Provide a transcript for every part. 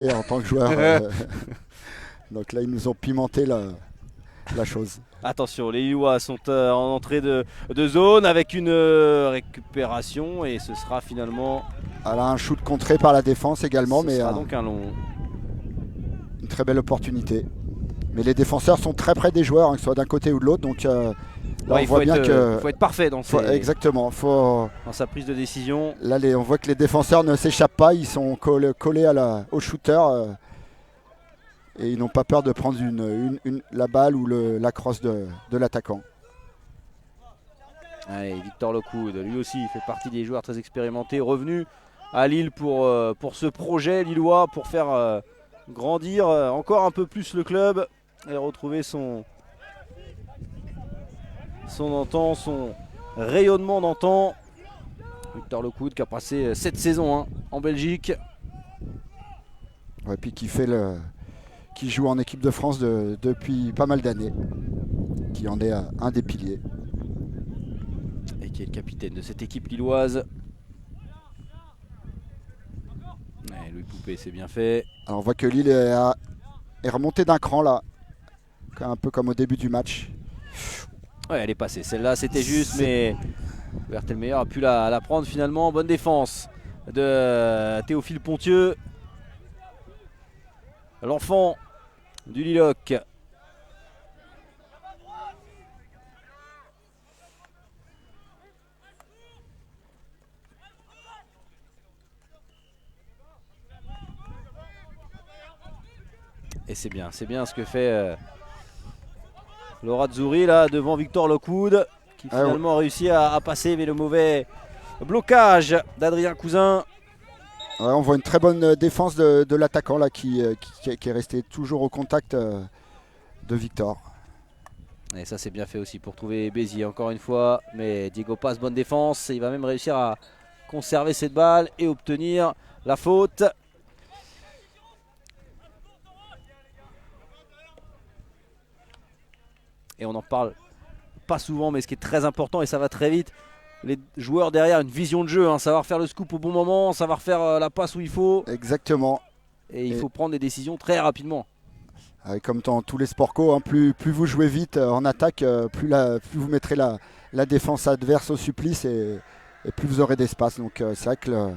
Et en tant que joueur. Donc là, ils nous ont pimenté la chose. Attention, les Lillois sont en entrée de zone avec une récupération et ce sera finalement. Elle a un shoot contré par la défense également, mais sera donc un long. une très belle opportunité. Mais les défenseurs sont très près des joueurs, hein, que ce soit d'un côté ou de l'autre. Donc là, Ouais, on voit bien que. Il faut être parfait dans, Exactement. dans sa prise de décision. Là, on voit que les défenseurs ne s'échappent pas. Ils sont collés au shooter. Et ils n'ont pas peur de prendre la balle ou la crosse de l'attaquant. Allez, Victor Lockwood, lui aussi, il fait partie des joueurs très expérimentés, revenu à Lille pour ce projet lillois, pour faire grandir encore un peu plus le club et retrouver son antan, son rayonnement d'antan. Victor Lockwood qui a passé 7 saisons en Belgique. Ouais, puis qui joue en équipe de France depuis pas mal d'années, qui en est un des piliers. Et qui est le capitaine de cette équipe lilloise. Ouais, Louis Poupé, c'est bien fait. Alors on voit que Lille est remontée d'un cran là, un peu comme au début du match. Ouais, elle est passée. Celle-là, c'était juste, mais Berthelmeyer a pu la prendre finalement. Bonne défense de Théophile Pontieux. L'enfant du Liloc. Et c'est bien ce que fait Laura Zzouri là devant Victor Lockwood qui finalement a réussi à passer, mais le mauvais blocage d'Adrien Cousin. Ouais, on voit une très bonne défense de l'attaquant là qui est resté toujours au contact de Victor. Et ça c'est bien fait aussi pour trouver Béziers encore une fois. Mais Diego Paz, bonne défense. Il va même réussir à conserver cette balle et obtenir la faute. Et on n'en parle pas souvent, mais ce qui est très important et ça va très vite, les joueurs derrière, une vision de jeu, savoir faire le scoop au bon moment, savoir faire la passe où il faut. Exactement. Et il faut prendre des décisions très rapidement. Comme dans tous les sports co, plus vous jouez vite en attaque, plus vous mettrez la défense adverse au supplice et plus vous aurez d'espace. Donc c'est vrai que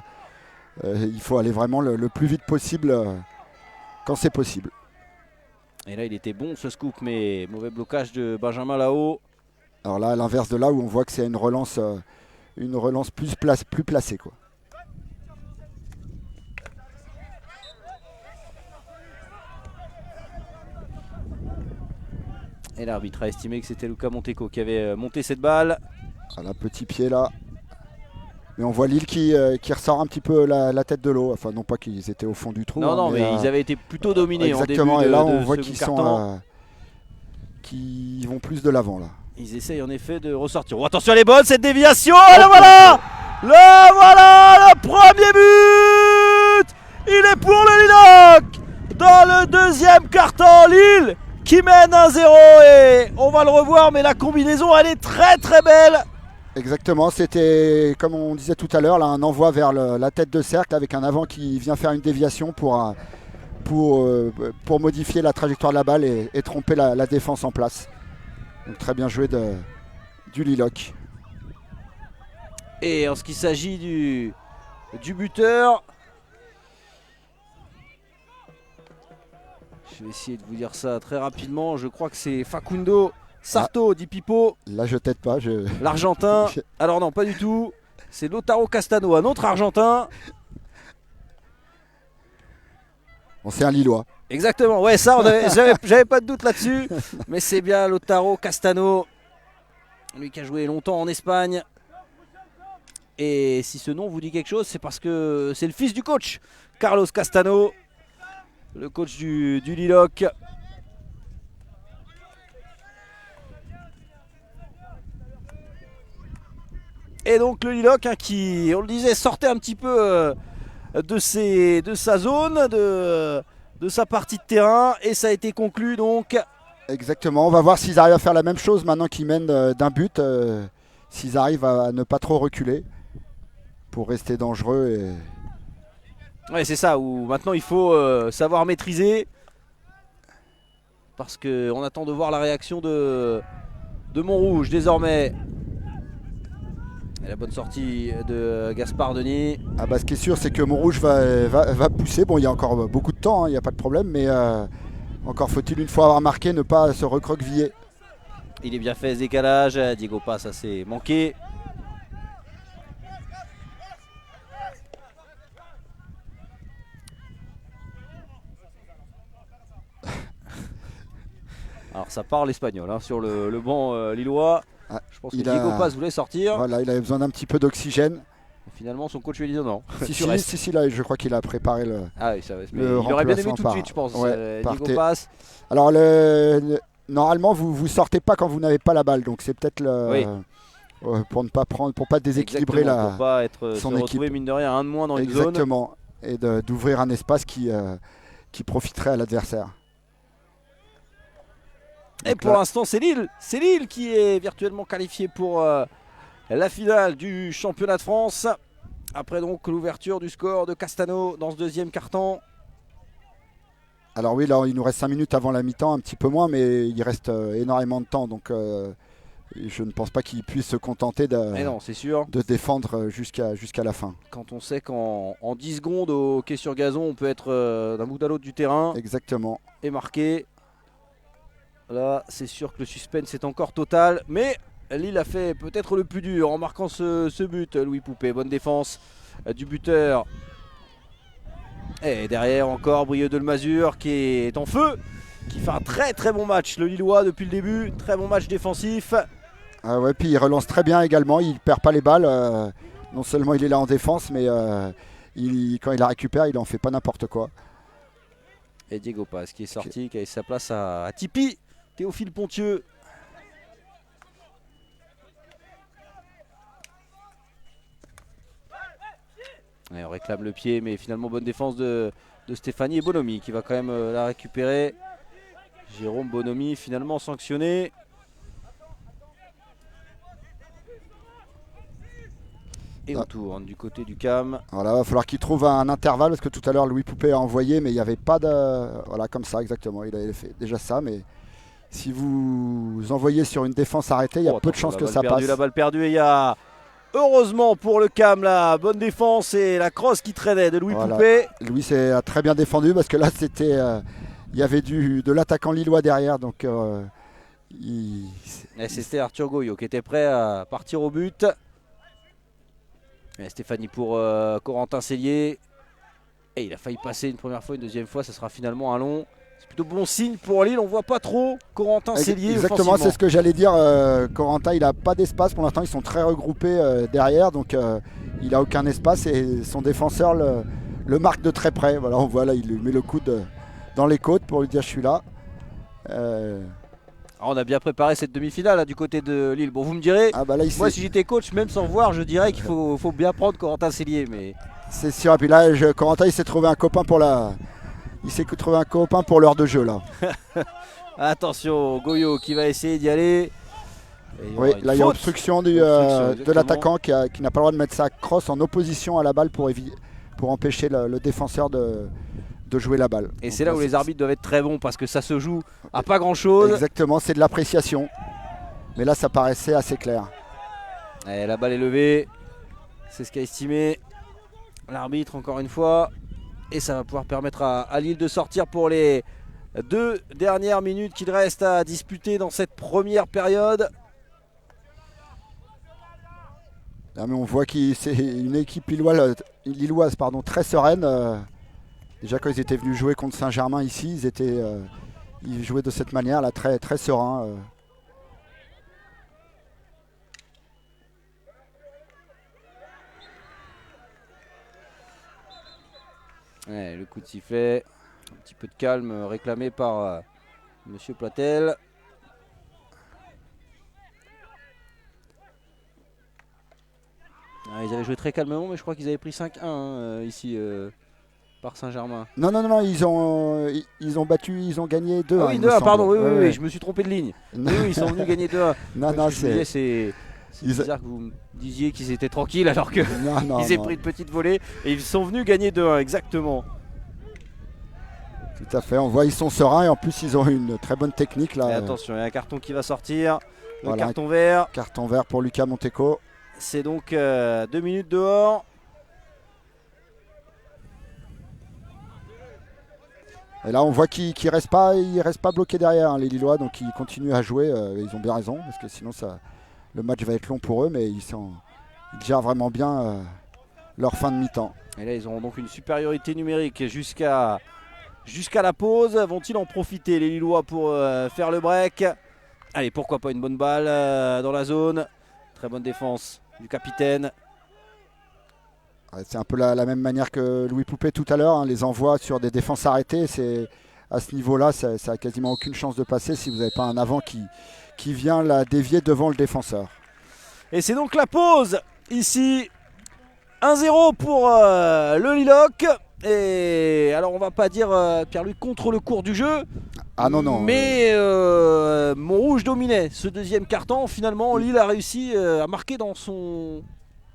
il faut aller vraiment le plus vite possible quand c'est possible. Et là il était bon ce scoop, mais mauvais blocage de Benjamin là-haut. Alors là, à l'inverse de là où on voit que c'est une relance plus placée, quoi. Et l'arbitre a estimé que c'était Luca Monteco qui avait monté cette balle. Voilà, petit pied là. Mais on voit Lille qui ressort un petit peu la tête de l'eau. Enfin, non pas qu'ils étaient au fond du trou. Non, mais ils avaient été plutôt dominés exactement, en début et là, de on voit qu'ils qui vont plus de l'avant là. Ils essayent en effet de ressortir. Oh, attention, elle est bonne cette déviation. Le voilà. Le premier but. Il est pour le Liloc. Dans le deuxième quart-temps, Lille qui mène 1-0. Et on va le revoir, mais la combinaison elle est très très belle. Exactement, c'était comme on disait tout à l'heure, là, un envoi vers la tête de cercle avec un avant qui vient faire une déviation pour modifier la trajectoire de la balle et tromper la défense en place. Donc très bien joué du Liloc. Et en ce qui s'agit du buteur, je vais essayer de vous dire ça très rapidement. Je crois que c'est Facundo Sarto Di Pipo. Là je t'aide pas. L'Argentin. Alors non, pas du tout. C'est Lautaro Castano, un autre Argentin. Bon, c'est un Lillois. Exactement, ouais, ça, j'avais pas de doute là-dessus. Mais c'est bien Lautaro Castano. Lui qui a joué longtemps en Espagne. Et si ce nom vous dit quelque chose, c'est parce que c'est le fils du coach, Carlos Castano, le coach du Liloc. Et donc le Liloc qui, on le disait, sortait un petit peu de sa zone, de sa partie de terrain. Et ça a été conclu donc. Exactement, on va voir s'ils arrivent à faire la même chose maintenant qu'ils mènent d'un but. S'ils arrivent à ne pas trop reculer pour rester dangereux. Ouais, c'est ça, où maintenant il faut savoir maîtriser. Parce qu'on attend de voir la réaction de Montrouge désormais. Et la bonne sortie de Gaspard Denis. Ah bah, ce qui est sûr, c'est que Montrouge va pousser. Bon, il y a encore beaucoup de temps, il n'y a pas de problème, mais encore faut-il, une fois avoir marqué, ne pas se recroqueviller. Il est bien fait ce décalage. Diego passe, ça s'est manqué. Alors ça parle espagnol hein, sur le banc lillois. Ah, je pense que Diego Paz voulait sortir. Voilà, il avait besoin d'un petit peu d'oxygène. Finalement son coach lui a dit non. Si, là, je crois qu'il a préparé le. Ah oui, ça va. Il aurait bien aimé tout de suite, je pense. Ouais, Diego Paz. Alors normalement, vous sortez pas quand vous n'avez pas la balle, donc c'est peut-être pour ne pas prendre, pour pas déséquilibrer pour pas être son se équipe. retrouver mine de rien un de moins dans une zone. Exactement, et d'ouvrir un espace qui profiterait à l'adversaire. Et pour l'instant, c'est Lille qui est virtuellement qualifié pour la finale du championnat de France. Après donc l'ouverture du score de Castano dans ce deuxième quart-temps. Alors oui, là il nous reste 5 minutes avant la mi-temps, un petit peu moins, mais il reste énormément de temps. Donc je ne pense pas qu'il puisse se contenter de défendre jusqu'à la fin. Quand on sait qu'en 10 secondes au hockey sur gazon, on peut être d'un bout à l'autre du terrain. Exactement. Et marquer. Là, c'est sûr que le suspense est encore total. Mais Lille a fait peut-être le plus dur en marquant ce but. Louis Poupé, bonne défense du buteur. Et derrière encore Brieux de Lemazur qui est en feu. Qui fait un très très bon match. Le Lillois depuis le début. Très bon match défensif. Ah ouais, puis il relance très bien également. Il ne perd pas les balles. Non seulement il est là en défense, mais quand il la récupère, il en fait pas n'importe quoi. Et Diego Paz qui est sorti, qui a sa place à Tipeee. Théophile Pontieux. Et on réclame le pied, mais finalement bonne défense de Stéphanie et Bonomi qui va quand même la récupérer. Jérôme Bonomi finalement sanctionné. Et on tourne du côté du CAM. Voilà, il va falloir qu'il trouve un intervalle parce que tout à l'heure Louis Poupé a envoyé, mais il n'y avait pas de. Voilà, comme ça exactement. Il avait fait déjà ça, mais si vous envoyez sur une défense arrêtée, il y a peu de chances que ça passe. La balle perdue, et il y a heureusement pour le CAM la bonne défense et la crosse qui traînait de Louis Poupé. Louis a très bien défendu parce que là c'était, il y avait de l'attaquant lillois derrière, donc c'était Arthur Goyot qui était prêt à partir au but. Et Stéphanie pour Corentin Cellier. Et il a failli passer une première fois, une deuxième fois, ça sera finalement un long. C'est plutôt bon signe pour Lille, on voit pas trop Corentin Cellier. Exactement, c'est ce que j'allais dire. Corentin, il n'a pas d'espace pour l'instant, ils sont très regroupés derrière, donc il n'a aucun espace et son défenseur le marque de très près. Voilà, on voit là, il lui met le coude dans les côtes pour lui dire je suis là. On a bien préparé cette demi-finale là, du côté de Lille. Bon, vous me direz, moi si j'étais coach, même sans voir, je dirais qu'il faut bien prendre Corentin Cellier. Mais c'est sûr. Et puis là, Corentin, il s'est trouvé un copain pour l'heure de jeu là. Attention, Goyot qui va essayer d'y aller. Oui, là il y a obstruction de l'attaquant qui n'a pas le droit de mettre sa crosse en opposition à la balle pour empêcher le défenseur de jouer la balle. Et c'est là où les arbitres doivent être très bons parce que ça se joue à pas grand chose. Exactement, c'est de l'appréciation. Mais là ça paraissait assez clair. Et la balle est levée. C'est ce qu'a estimé l'arbitre encore une fois. Et ça va pouvoir permettre à Lille de sortir pour les 2 dernières minutes qu'il reste à disputer dans cette première période. Là, mais on voit que c'est une équipe lilloise très sereine. Déjà quand ils étaient venus jouer contre Saint-Germain ici, ils jouaient de cette manière là, très, très serein. Ouais, le coup de sifflet, un petit peu de calme réclamé par Monsieur Platel. Ils avaient joué très calmement, mais je crois qu'ils avaient pris 5-1 ici par Saint-Germain. Non, ils ont battu, ils ont gagné 2-1. Ah oui, 2-1, pardon, oui, je me suis trompé de ligne. Oui, ils sont venus gagner 2-1. Non, C'est bizarre que vous me disiez qu'ils étaient tranquilles alors que Non, ils aient non. pris une petite volée et ils sont venus gagner 2-1 exactement. Tout à fait, on voit ils sont sereins et en plus ils ont une très bonne technique là. Et attention, il y a un carton qui va sortir. Le Voilà, carton vert. Carton vert pour Lucas Monteco. C'est donc 2 minutes dehors. Et là on voit qu'ils restent pas bloqués derrière hein, les Lillois, donc ils continuent à jouer. Ils ont bien raison parce que sinon le match va être long pour eux, mais ils gèrent vraiment bien leur fin de mi-temps. Et là ils auront donc une supériorité numérique jusqu'à la pause. Vont-ils en profiter les Lillois pour faire le break? Allez, pourquoi pas une bonne balle dans la zone. Très bonne défense du capitaine. C'est un peu la même manière que Louis Poupet tout à l'heure, hein, les envois sur des défenses arrêtées, à ce niveau-là, ça a quasiment aucune chance de passer si vous n'avez pas un avant qui vient la dévier devant le défenseur. Et c'est donc la pause ici. 1-0 pour le Liloc. Et alors on va pas dire Pierre-Louis contre le cours du jeu. Ah non. Mais Montrouge dominait ce deuxième carton. Finalement Lille a réussi à marquer dans son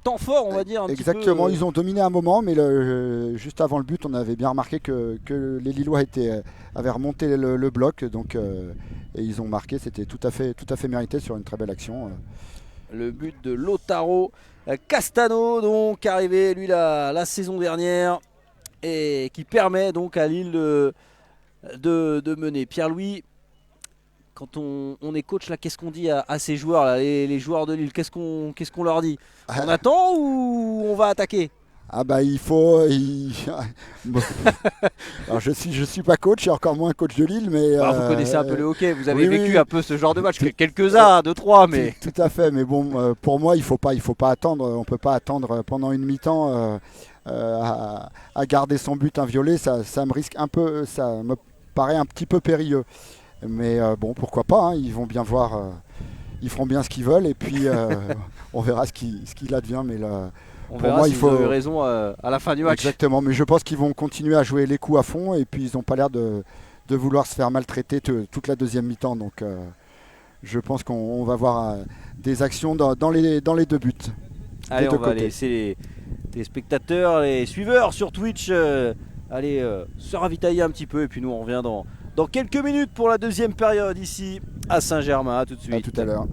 temps fort, on va dire. Exactement, ils ont dominé un moment, mais juste avant le but, on avait bien remarqué que les Lillois avaient remonté le bloc, donc, et ils ont marqué, c'était tout à fait mérité sur une très belle action. Le but de Lautaro Castano, donc arrivé lui la saison dernière, et qui permet donc à Lille de mener. Pierre-Louis, quand on est coach là, qu'est-ce qu'on dit à ces joueurs là, les joueurs de Lille, qu'est-ce qu'on leur dit? On attend ou on va attaquer? Ah bah il faut. Alors je suis pas coach et encore moins coach de Lille, mais. Vous connaissez un peu le hockey, vous avez vécu oui. un peu ce genre de match, quelques-uns, 2-3, mais. Tout à fait, mais bon, pour moi il faut pas attendre. On peut pas attendre pendant une mi-temps à garder son but inviolé. Ça me risque un peu, ça me paraît un petit peu périlleux. Mais bon, pourquoi pas, hein, ils vont bien voir, ils feront bien ce qu'ils veulent et puis on verra ce qu'il advient. Mais là, on verra si vous avez raison à la fin du match. Exactement, mais je pense qu'ils vont continuer à jouer les coups à fond et puis ils n'ont pas l'air de vouloir se faire maltraiter toute la deuxième mi-temps. Donc je pense qu'on va voir des actions dans les deux buts. Allez, on va laisser les spectateurs, les suiveurs sur Twitch aller se ravitailler un petit peu et puis nous on revient dans quelques minutes pour la deuxième période ici à Saint-Germain. À tout de suite. À tout à l'heure.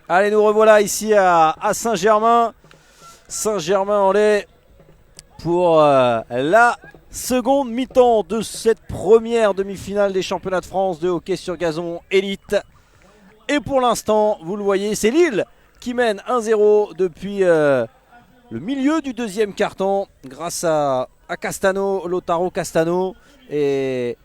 Allez, nous revoilà ici à Saint-Germain. Saint-Germain-en-Laye pour la seconde mi-temps de cette première demi-finale des championnats de France de hockey sur gazon élite. Et pour l'instant, vous le voyez, c'est Lille qui mène 1-0 depuis le milieu du deuxième quart-temps grâce à Castano, Lautaro Castano. Et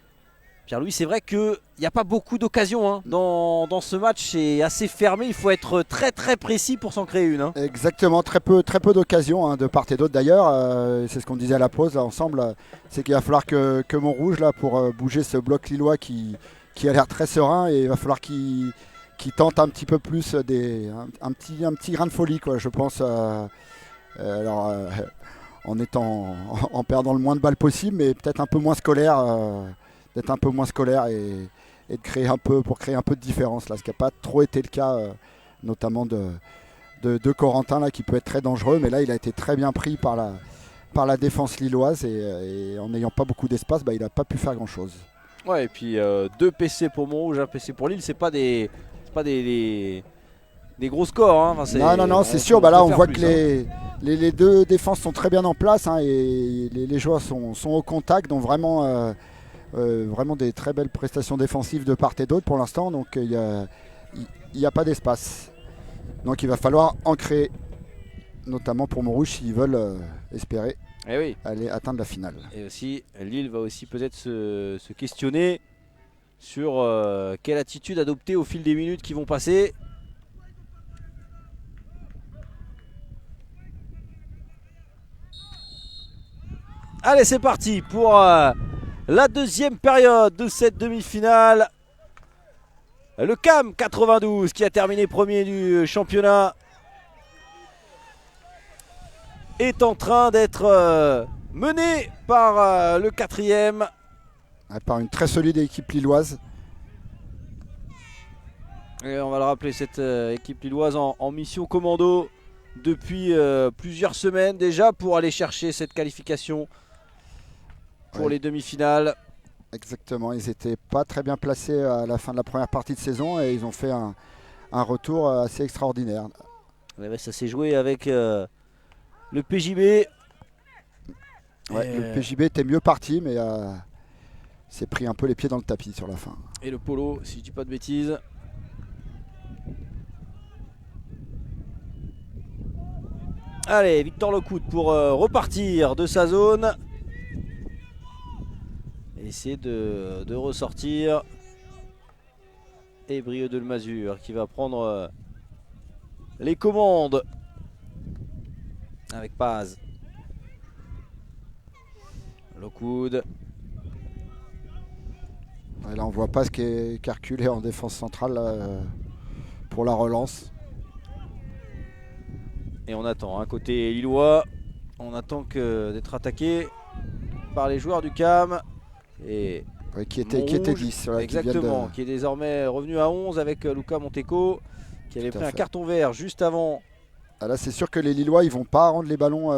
Pierre-Louis, c'est vrai qu'il n'y a pas beaucoup d'occasions dans ce match, c'est assez fermé, il faut être très très précis pour s'en créer une. Exactement, très peu d'occasions de part et d'autre d'ailleurs. C'est ce qu'on disait à la pause là, ensemble, c'est qu'il va falloir que Montrouge là, pour bouger ce bloc lillois qui a l'air très serein, et il va falloir qu'il tente un petit peu plus un petit grain de folie, quoi, je pense. En perdant le moins de balles possible, mais peut-être un peu moins scolaire. D'être un peu moins scolaire et de créer un peu de différence là, ce qui n'a pas trop été le cas notamment de Corentin là, qui peut être très dangereux, mais là il a été très bien pris par la défense lilloise et en n'ayant pas beaucoup d'espace, il n'a pas pu faire grand chose. Ouais, et puis 2 PC pour Montrouge, 1 PC pour Lille, c'est pas des gros scores. Non, c'est sûr. Là on voit que les deux défenses sont très bien en place et les joueurs sont au contact, donc vraiment des très belles prestations défensives de part et d'autre pour l'instant, donc il n'y a pas d'espace. Donc il va falloir en créer, notamment pour Montrouge s'ils veulent espérer aller atteindre la finale. Et aussi, Lille va aussi peut-être se questionner sur quelle attitude adopter au fil des minutes qui vont passer. Allez, c'est parti pour la deuxième période de cette demi-finale. Le CAM 92 qui a terminé premier du championnat est en train d'être mené par le quatrième. Par une très solide équipe lilloise. Et on va le rappeler, cette équipe lilloise en mission commando depuis plusieurs semaines déjà pour aller chercher cette qualification pour les demi-finales. Exactement, ils n'étaient pas très bien placés à la fin de la première partie de saison et ils ont fait un retour assez extraordinaire. Ça s'est joué avec le PJB. Le PJB était mieux parti, mais s'est pris un peu les pieds dans le tapis sur la fin. Et le Polo, si je dis pas de bêtises. Allez, Victor Lecout pour repartir de sa zone. Essayer de ressortir. Et Brieux de Mazur qui va prendre les commandes avec Paz. Lockwood. Là on voit Paz qui est reculé en défense centrale pour la relance. Et on attend, côté lillois, on attend d'être attaqué par les joueurs du CAM. Et qui était 10. Exactement, qui est désormais revenu à 11 avec Luca Monteco, qui avait pris un carton vert juste avant. Là c'est sûr que les Lillois ils vont pas rendre les ballons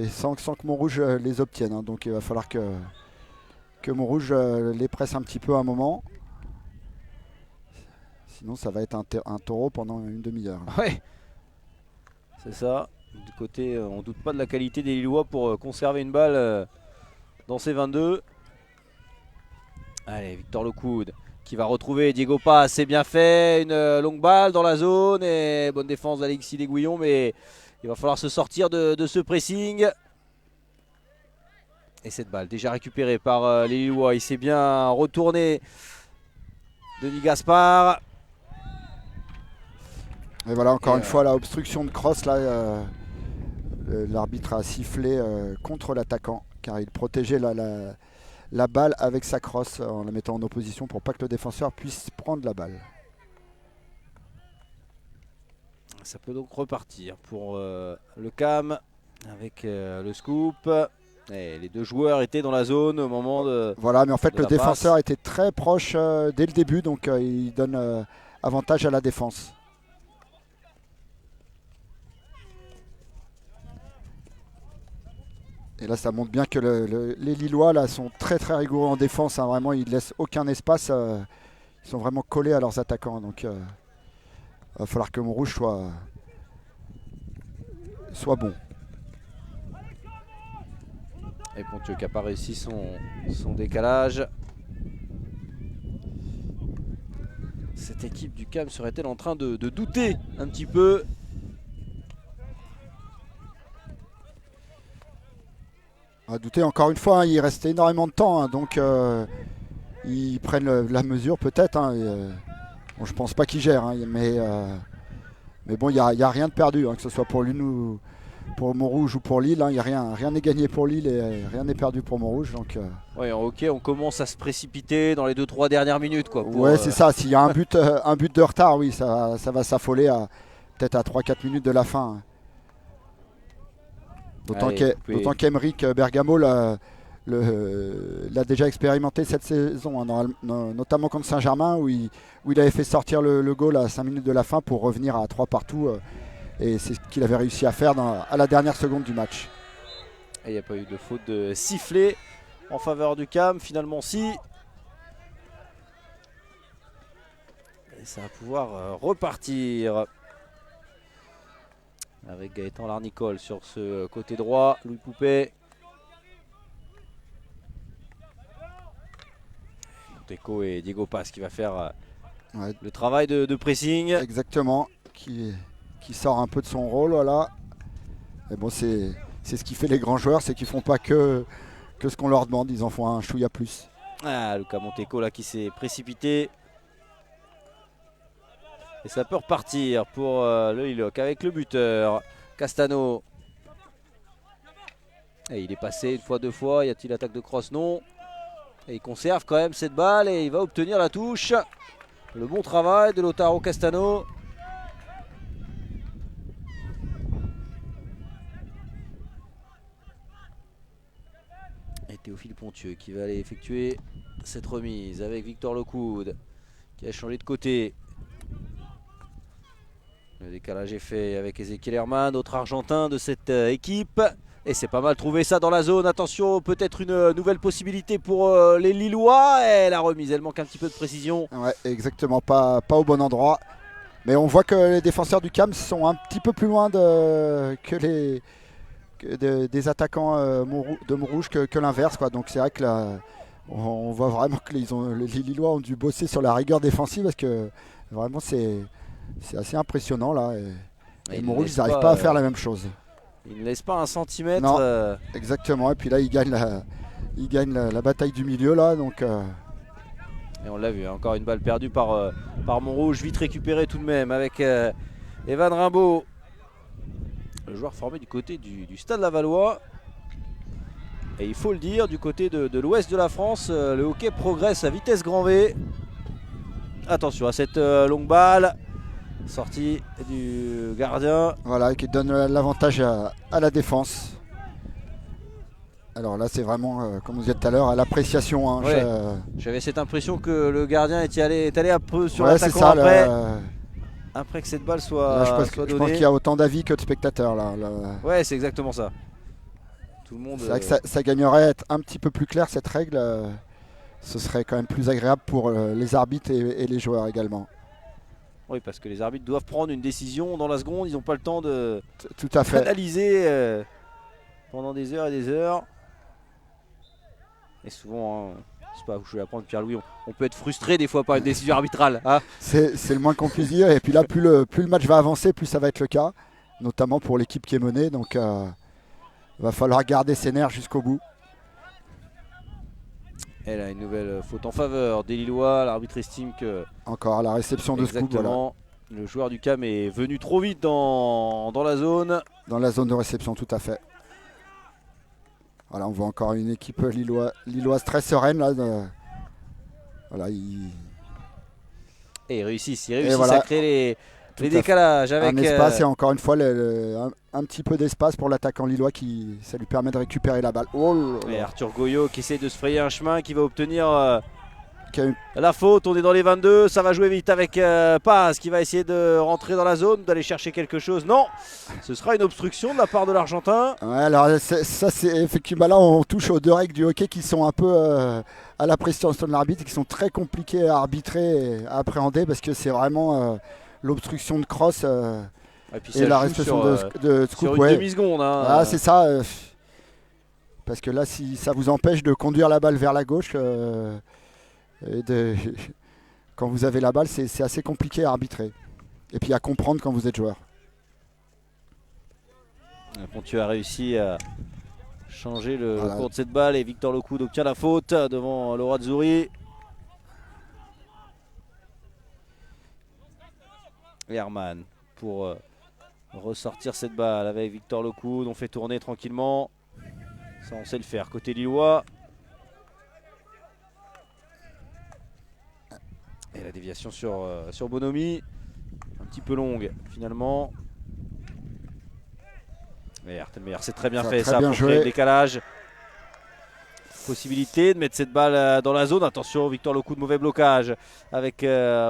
sans que Montrouge les obtienne. Donc il va falloir que Montrouge les presse un petit peu à un moment. Sinon ça va être un taureau pendant une demi-heure. Ouais, c'est ça. Du côté, on ne doute pas de la qualité des Lillois pour conserver une balle dans ces 22. Allez, Victor Lecoud qui va retrouver Diego Paz, c'est bien fait, une longue balle dans la zone et bonne défense d'Alexis Desgouillons, mais il va falloir se sortir de ce pressing. Et cette balle déjà récupérée par les Lillois, il s'est bien retourné, Denis Gaspard. Et voilà, encore une fois, la obstruction de cross, là, l'arbitre a sifflé contre l'attaquant car il protégeait la balle avec sa crosse en la mettant en opposition pour pas que le défenseur puisse prendre la balle. Ça peut donc repartir pour le CAM avec le scoop. Et les deux joueurs étaient dans la zone au moment de... Voilà, mais en fait le défenseur était très proche dès le début, donc il donne avantage à la défense. Et là, ça montre bien que les Lillois là, sont très très rigoureux en défense. Vraiment, ils ne laissent aucun espace. Ils sont vraiment collés à leurs attaquants. Donc, va falloir que Montrouge soit bon. Et Pontieux qui n'a pas réussi son décalage. Cette équipe du CAM serait-elle en train de douter un petit peu? À douter encore une fois, hein, il restait énormément de temps, hein, donc ils prennent la mesure peut-être. Hein, bon, je pense pas qu'ils gèrent, hein, mais bon, il n'y a rien de perdu, hein, que ce soit pour l'une ou pour Montrouge ou pour Lille. Il n'y a rien n'est gagné pour Lille et rien n'est perdu pour Montrouge. Donc, ouais, en hockey, on commence à se précipiter dans les 2-3 dernières minutes. Quoi, ouais, c'est ça. S'il y a un but de retard, oui, ça va s'affoler peut-être à 3-4 minutes de la fin. Hein. D'autant qu'Emeric Bergamo l'a déjà expérimenté cette saison, hein, notamment contre Saint-Germain, où il avait fait sortir le goal à 5 minutes de la fin pour revenir à 3 partout. Et c'est ce qu'il avait réussi à faire à la dernière seconde du match. Et il n'y a pas eu de faute de sifflet en faveur du CAM, finalement si. Et ça va pouvoir repartir. Avec Gaëtan Larnicole sur ce côté droit, Louis Poupet. Monteco et Diego Paz qui va faire le travail de pressing. Exactement, qui sort un peu de son rôle, voilà. Et bon, c'est ce qui fait les grands joueurs, c'est qu'ils font pas que ce qu'on leur demande, ils en font un chouïa plus. Ah, Luca Monteco là qui s'est précipité. Et ça peut repartir pour le Lilloc avec le buteur Castano. Et il est passé une fois, deux fois. Y a-t-il attaque de cross? Non. Et il conserve quand même cette balle et il va obtenir la touche. Le bon travail de Lautaro Castano. Et Théophile Pontieux qui va aller effectuer cette remise avec Victor Lecoude qui a changé de côté. Le décalage est fait avec Ezequiel Herman, autre Argentin de cette équipe. Et c'est pas mal trouvé ça dans la zone. Attention, peut-être une nouvelle possibilité pour les Lillois. Et la remise, elle manque un petit peu de précision. Ouais, exactement, pas au bon endroit. Mais on voit que les défenseurs du CAM sont un petit peu plus loin des attaquants de Montrouge que l'inverse. Donc c'est vrai que là, on voit vraiment que les Lillois ont dû bosser sur la rigueur défensive parce que vraiment c'est assez impressionnant là. Et Montrouge, ils n'arrivent pas à faire la même chose. Il ne laisse pas un centimètre. Non, exactement. Et puis là, il gagne la bataille du milieu là. Donc, et on l'a vu, encore une balle perdue par Montrouge, vite récupérée tout de même avec Evan Rimbaud. Le joueur formé du côté du Stade Lavallois. Et il faut le dire, du côté de l'ouest de la France, le hockey progresse à vitesse grand V. Attention à cette longue balle. Sortie du gardien. Voilà, qui donne l'avantage à la défense. Alors là, c'est vraiment, comme vous disiez tout à l'heure, à l'appréciation. Hein. Ouais. J'avais cette impression que le gardien est allé un peu sur ouais, l'attaquant après que cette balle soit, là, soit donnée. Je pense qu'il y a autant d'avis que de spectateurs. Là. Ouais, c'est exactement ça. Tout le monde. C'est vrai que ça gagnerait à être un petit peu plus clair cette règle. Ce serait quand même plus agréable pour les arbitres et les joueurs également. Oui, parce que les arbitres doivent prendre une décision dans la seconde. Ils n'ont pas le temps de tout à fait analyser pendant des heures et des heures. Et souvent, je sais pas, je vais apprendre Pierre-Louis, on peut être frustré des fois par une décision arbitrale. Hein. C'est le moins qu'on puisse dire. Et puis là, plus le match va avancer, plus ça va être le cas. Notamment pour l'équipe qui est menée. Donc, il va falloir garder ses nerfs jusqu'au bout. Elle a une nouvelle faute en faveur des Lillois. L'arbitre estime que... Encore à la réception de ce coup. Voilà. Le joueur du CAM est venu trop vite dans la zone. Dans la zone de réception, tout à fait. Voilà, on voit encore une équipe lilloise très sereine. Là, voilà, Et ils réussissent à créer les décalages avec un espace et encore une fois un petit peu d'espace pour l'attaquant lillois ça lui permet de récupérer la balle. Et Arthur Goyot qui essaie de se frayer un chemin, qui va obtenir la faute. On est dans les 22, ça va jouer vite avec Paz qui va essayer de rentrer dans la zone, d'aller chercher quelque chose. Non, ce sera une obstruction de la part de l'Argentin. Ouais, alors ça c'est effectivement là on touche aux deux règles du hockey qui sont un peu à l'appréciation de l'arbitre et qui sont très compliquées à arbitrer et à appréhender parce que c'est vraiment l'obstruction de cross puis et la ça joue restriction sur, de sur scoop. une Ouais. demi-seconde. Hein. Ah, c'est ça. Parce que là, si ça vous empêche de conduire la balle vers la gauche, et quand vous avez la balle, c'est assez compliqué à arbitrer. Et puis à comprendre quand vous êtes joueur. Pontieux a réussi à changer le cours de cette balle et Victor Locoud obtient la faute devant Laura Zuri. Herman pour ressortir cette balle avec Victor Locoud. On fait tourner tranquillement. Ça, on sait le faire. Côté lillois. Et la déviation sur Bonomi. Un petit peu longue finalement. Mais Ertelmeyer, c'est très bien fait ça pour créer le décalage. Possibilité de mettre cette balle dans la zone. Attention, Victor Locoud, mauvais blocage avec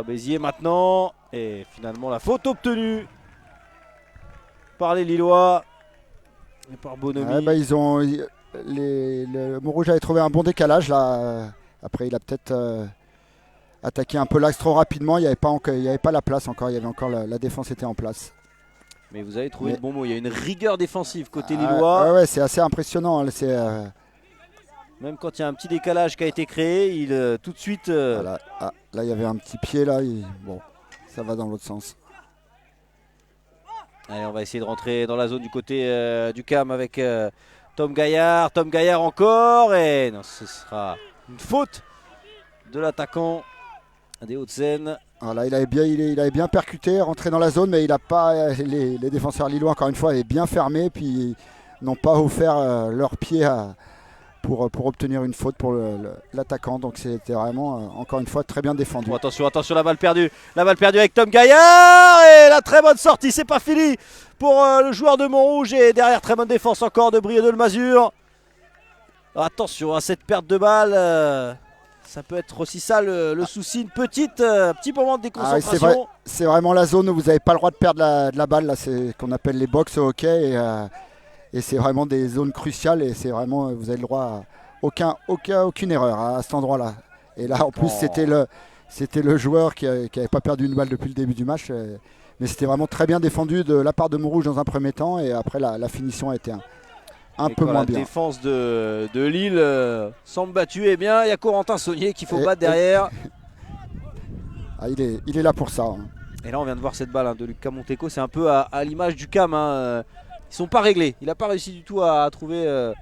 Béziers maintenant. Et finalement la faute obtenue par les Lillois et par Bonomi. Ils ont, le Montrouge avait trouvé un bon décalage là. Après il a peut-être attaqué un peu l'axe trop rapidement. Il n'y avait pas la place encore. Il y avait encore la défense était en place. Mais vous avez trouvé le bon mot. Il y a une rigueur défensive côté Lillois. Ouais, c'est assez impressionnant. Même quand il y a un petit décalage qui a été créé, il tout de suite. Là, il y avait un petit pied là. Bon, ça va dans l'autre sens. Allez, on va essayer de rentrer dans la zone du côté du CAM avec Tom Gaillard. Tom Gaillard encore. Et non, ce sera une faute de l'attaquant des Hauts-de-Seine. Voilà, il avait bien percuté, rentré dans la zone, mais il a pas, les défenseurs lillois, encore une fois, avaient bien fermé, puis n'ont pas offert leur pied pour obtenir une faute pour l'attaquant. Donc c'était vraiment, encore une fois, très bien défendu. Oh, attention, la balle perdue. La balle perdue avec Tom Gaillard. Et la très bonne sortie, c'est pas fini pour le joueur de Montrouge. Et derrière, très bonne défense encore de Brieux de Lemazur. Attention à cette perte de balle. Ça peut être aussi ça le souci, petit moment de déconcentration. C'est vraiment la zone où vous n'avez pas le droit de perdre de la balle. Là, c'est ce qu'on appelle les box au hockey. Et c'est vraiment des zones cruciales. Et c'est vraiment, vous avez le droit à aucune erreur à cet endroit-là. Et là, en plus, c'était le joueur qui n'avait pas perdu une balle depuis le début du match. Mais c'était vraiment très bien défendu de la part de Montrouge dans un premier temps. Et après, la finition a été un peu moins bien. La défense de Lille semble battue. Eh bien, il y a Corentin Saunier qu'il faut battre derrière. Il est là pour ça. Hein. Et là, on vient de voir cette balle de Lucas Monteco. C'est un peu à l'image du CAM. Hein. Ils sont pas réglés. Il n'a pas réussi du tout à trouver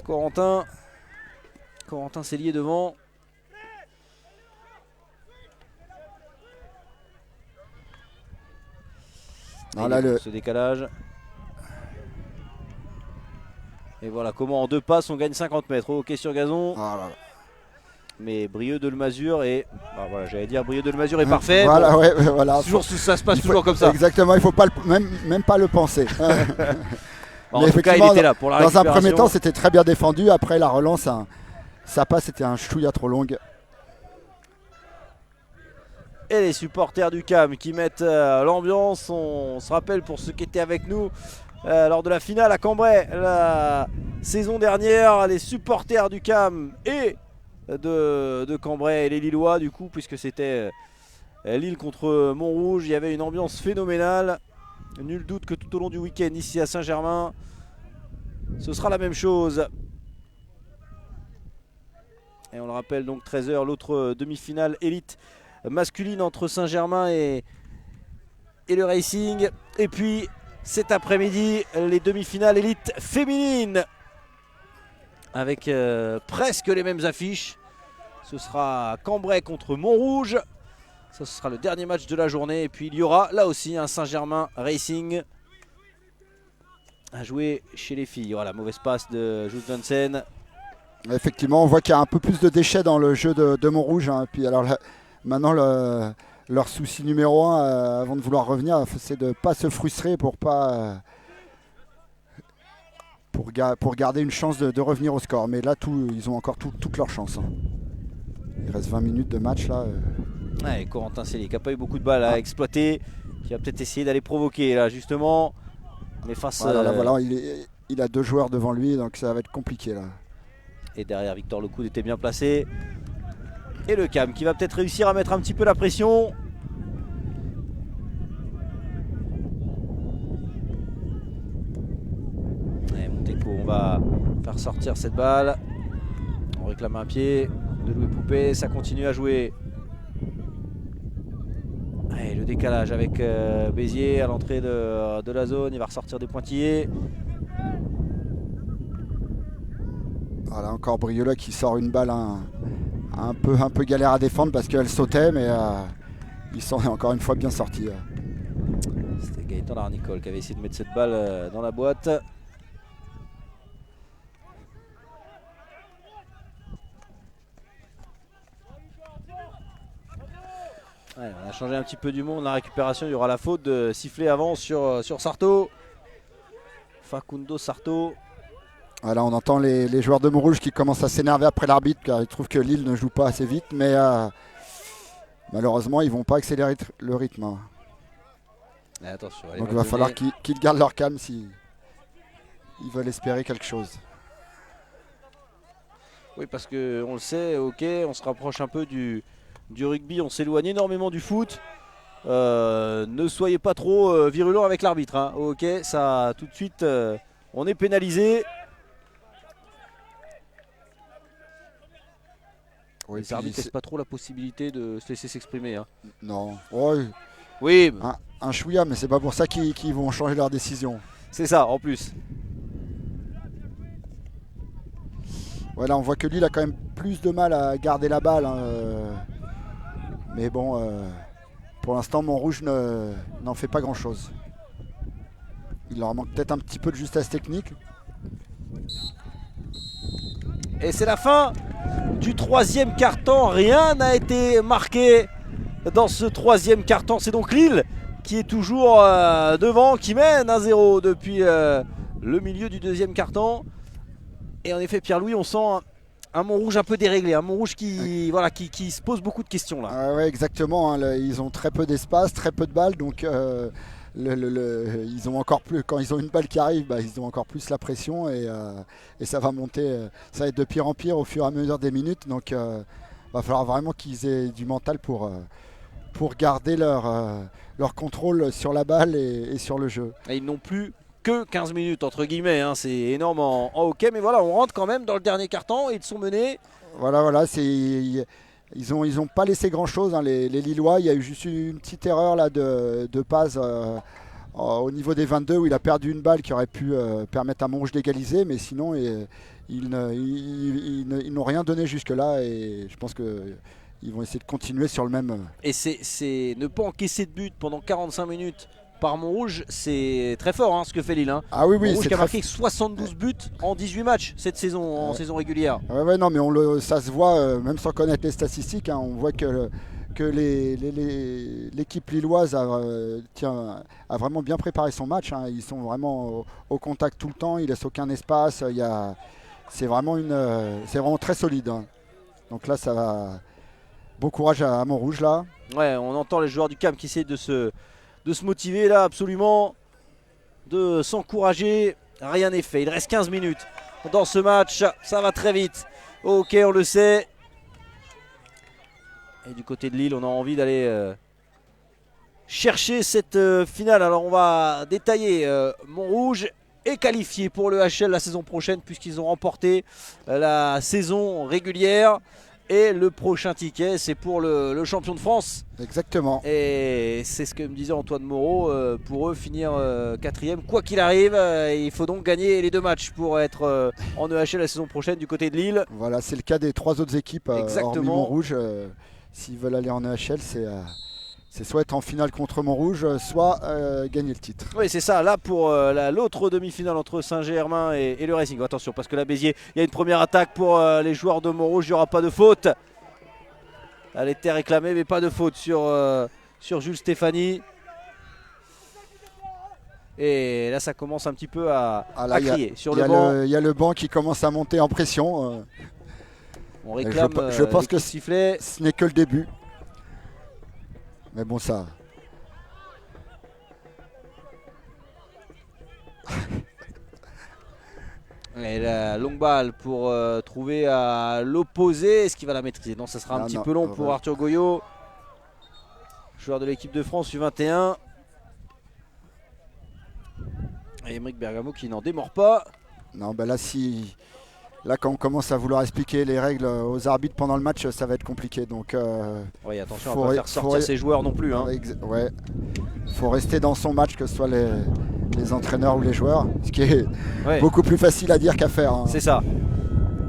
Corentin. Corentin s'est lié devant. Ce décalage. Et voilà comment en 2 passes on gagne 50 mètres au hockey sur gazon. Mais Brieux de Lemazur est. J'allais dire Brieux de Lemazur est parfait. Voilà. Ça se passe toujours comme ça. Exactement, il ne faut pas même pas le penser. En tout cas, il était là pour la récupération. Dans un premier temps, c'était très bien défendu. Après la relance, sa passe était un chouïa trop longue. Et les supporters du CAM qui mettent l'ambiance. On se rappelle pour ceux qui étaient avec nous. Lors de la finale à Cambrai la saison dernière, les supporters du CAM et de Cambrai et les Lillois du coup, puisque c'était Lille contre Montrouge, il y avait une ambiance phénoménale. Nul doute que tout au long du week-end ici à Saint-Germain ce sera la même chose. Et on le rappelle, donc 13h, l'autre demi-finale élite masculine entre Saint-Germain et le Racing. Et puis cet après-midi, les demi-finales élite féminines avec presque les mêmes affiches. Ce sera Cambrai contre Montrouge. Ça, ce sera le dernier match de la journée. Et puis il y aura là aussi un Saint-Germain Racing à jouer chez les filles. Voilà, mauvaise passe de Jules Johnson. Effectivement, on voit qu'il y a un peu plus de déchets dans le jeu de Montrouge. Hein. Puis alors maintenant, leur souci numéro 1 avant de vouloir revenir, c'est de ne pas se frustrer pour garder une chance de revenir au score. Mais là, ils ont encore toutes leurs chances. Hein. Il reste 20 minutes de match là. Ouais, Corentin Célic qui n'a pas eu beaucoup de balles à exploiter, qui va peut-être essayer d'aller provoquer là justement. Mais face voilà, il a 2 joueurs devant lui, donc ça va être compliqué là. Et derrière, Victor Locoud était bien placé. Et le CAM qui va peut-être réussir à mettre un petit peu la pression. on va faire sortir cette balle. On réclame un pied de Louis Poupée, ça continue à jouer. Et le décalage avec Béziers à l'entrée de la zone, il va ressortir des pointillés. Voilà, encore Briola qui sort une balle un peu galère à défendre parce qu'elle sautait, mais ils sont encore une fois bien sortis. C'était Gaëtan Larnicole qui avait essayé de mettre cette balle dans la boîte. Ouais, on a changé un petit peu du monde, la récupération, il y aura la faute de siffler avant sur Sarto. Facundo Sarto. Voilà, on entend les joueurs de Montrouge qui commencent à s'énerver après l'arbitre car ils trouvent que Lille ne joue pas assez vite, mais malheureusement ils vont pas accélérer le rythme. Attention, donc il va falloir qu'ils gardent leur calme s'ils veulent espérer quelque chose. Oui, parce qu'on le sait, ok, on se rapproche un peu du rugby, on s'éloigne énormément du foot. Ne soyez pas trop virulents avec l'arbitre, hein. Ok, ça tout de suite on est pénalisé. Oui, les arbitres laissent pas trop la possibilité de se laisser s'exprimer, hein. Non, ouais. Oui, un chouïa, mais c'est pas pour ça qu'ils vont changer leur décision. C'est ça en plus. Voilà, on voit que Lille a quand même plus de mal à garder la balle, hein. Mais bon, pour l'instant, Montrouge n'en fait pas grand-chose. Il leur manque peut-être un petit peu de justesse technique. Et c'est la fin du troisième quart-temps. Rien n'a été marqué dans ce troisième quart-temps. C'est donc Lille qui est toujours devant, qui mène 1-0 depuis le milieu du deuxième quart-temps. Et en effet, Pierre-Louis, on sent un Montrouge un peu déréglé, un Montrouge qui se pose beaucoup de questions là. Ouais, exactement, hein, ils ont très peu d'espace, très peu de balles, donc ils ont encore plus, quand ils ont une balle qui arrive, ils ont encore plus la pression et ça va monter, ça va être de pire en pire au fur et à mesure des minutes, donc va falloir vraiment qu'ils aient du mental pour garder leur contrôle sur la balle et sur le jeu. Et ils n'ont plus que 15 minutes entre guillemets, hein, c'est énorme en hockey, mais voilà, on rentre quand même dans le dernier quart-temps et ils sont menés. Voilà, ils ont pas laissé grand chose, hein, les Lillois. Il y a eu juste une petite erreur là de passe au niveau des 22 où il a perdu une balle qui aurait pu permettre à Montrouge d'égaliser, mais sinon ils n'ont rien donné jusque là et je pense qu'ils vont essayer de continuer sur le même. Et c'est ne pas encaisser de but pendant 45 minutes par Montrouge, c'est très fort, hein, ce que fait Lille, hein. Ah oui, Montrouge qui a marqué 72 buts en 18 matchs cette saison, en saison régulière. Ouais, non, mais ça se voit, même sans connaître les statistiques, hein, on voit que l'équipe lilloise a vraiment bien préparé son match, hein. Ils sont vraiment au contact tout le temps, ils laissent aucun espace, c'est vraiment très solide, hein. Donc là, ça va. Bon courage à Montrouge là. Ouais, on entend les joueurs du CAM qui essaient de se motiver là, absolument, de s'encourager. Rien n'est fait, il reste 15 minutes dans ce match, ça va très vite. Ok, on le sait. Et du côté de Lille, on a envie d'aller chercher cette finale. Alors on va détailler. Montrouge est qualifié pour le HL la saison prochaine puisqu'ils ont remporté la saison régulière. Et le prochain ticket, c'est pour le champion de France. Exactement. Et c'est ce que me disait Antoine Moreau. Pour eux, finir quatrième, quoi qu'il arrive, il faut donc gagner les 2 matchs pour être en EHL la saison prochaine du côté de Lille. Voilà, c'est le cas des 3 autres équipes hormis Montrouge. S'ils veulent aller en EHL, c'est soit être en finale contre Montrouge, soit gagner le titre. Oui, c'est ça. Là, pour l'autre demi-finale entre Saint-Germain et le Racing. Attention, parce que là, Béziers, il y a une première attaque pour les joueurs de Montrouge. Il n'y aura pas de faute. Elle était réclamée, mais pas de faute sur Jules Stéphanie. Et là, ça commence un petit peu à crier sur le banc. Il y a le banc qui commence à monter en pression. On réclame je pense que sifflet. Ce n'est que le début. Mais bon, ça. Et la longue balle pour trouver à l'opposé. Est-ce qu'il va la maîtriser? Non, ça sera un petit peu long pour Arthur Goyot, joueur de l'équipe de France U21. Et Émeric Bergamo qui n'en démord pas. Non, bah là, là, quand on commence à vouloir expliquer les règles aux arbitres pendant le match, ça va être compliqué. Donc, oui, attention à ne pas faire sortir ses joueurs non plus. Hein. Ouais, faut rester dans son match, que ce soit les entraîneurs ou les joueurs. Ce qui est beaucoup plus facile à dire qu'à faire. Hein. C'est ça.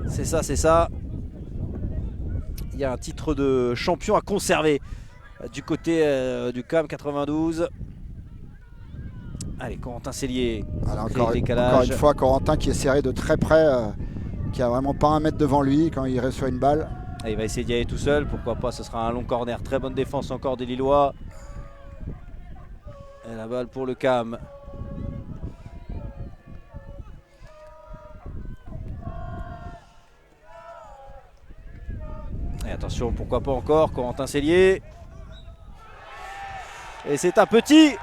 C'est ça, c'est ça. Il y a un titre de champion à conserver du côté du CAM 92. Allez, Corentin Cellier. Encore une fois, Corentin qui est serré de très près, qui a vraiment pas un mètre devant lui quand il reçoit une balle. Et il va essayer d'y aller tout seul, pourquoi pas, ce sera un long corner. Très bonne défense encore des Lillois. Et la balle pour le CAM. Et attention, pourquoi pas encore, Corentin Cellier. Et c'est un petit.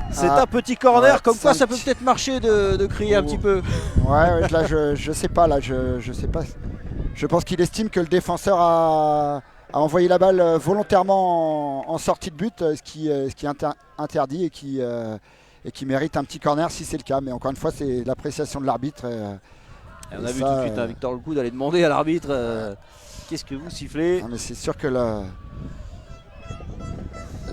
C'est un petit corner, ouais, comme quoi ça peut peut-être marcher de crier un petit peu. Ouais, là je sais pas, là je sais pas. Je pense qu'il estime que le défenseur a envoyé la balle volontairement en sortie de but, ce qui est interdit et qui mérite un petit corner si c'est le cas. Mais encore une fois, c'est l'appréciation de l'arbitre. On a vu tout de suite Victor Lecou d'aller demander à l'arbitre qu'est-ce que vous sifflez. Non, mais c'est sûr que là,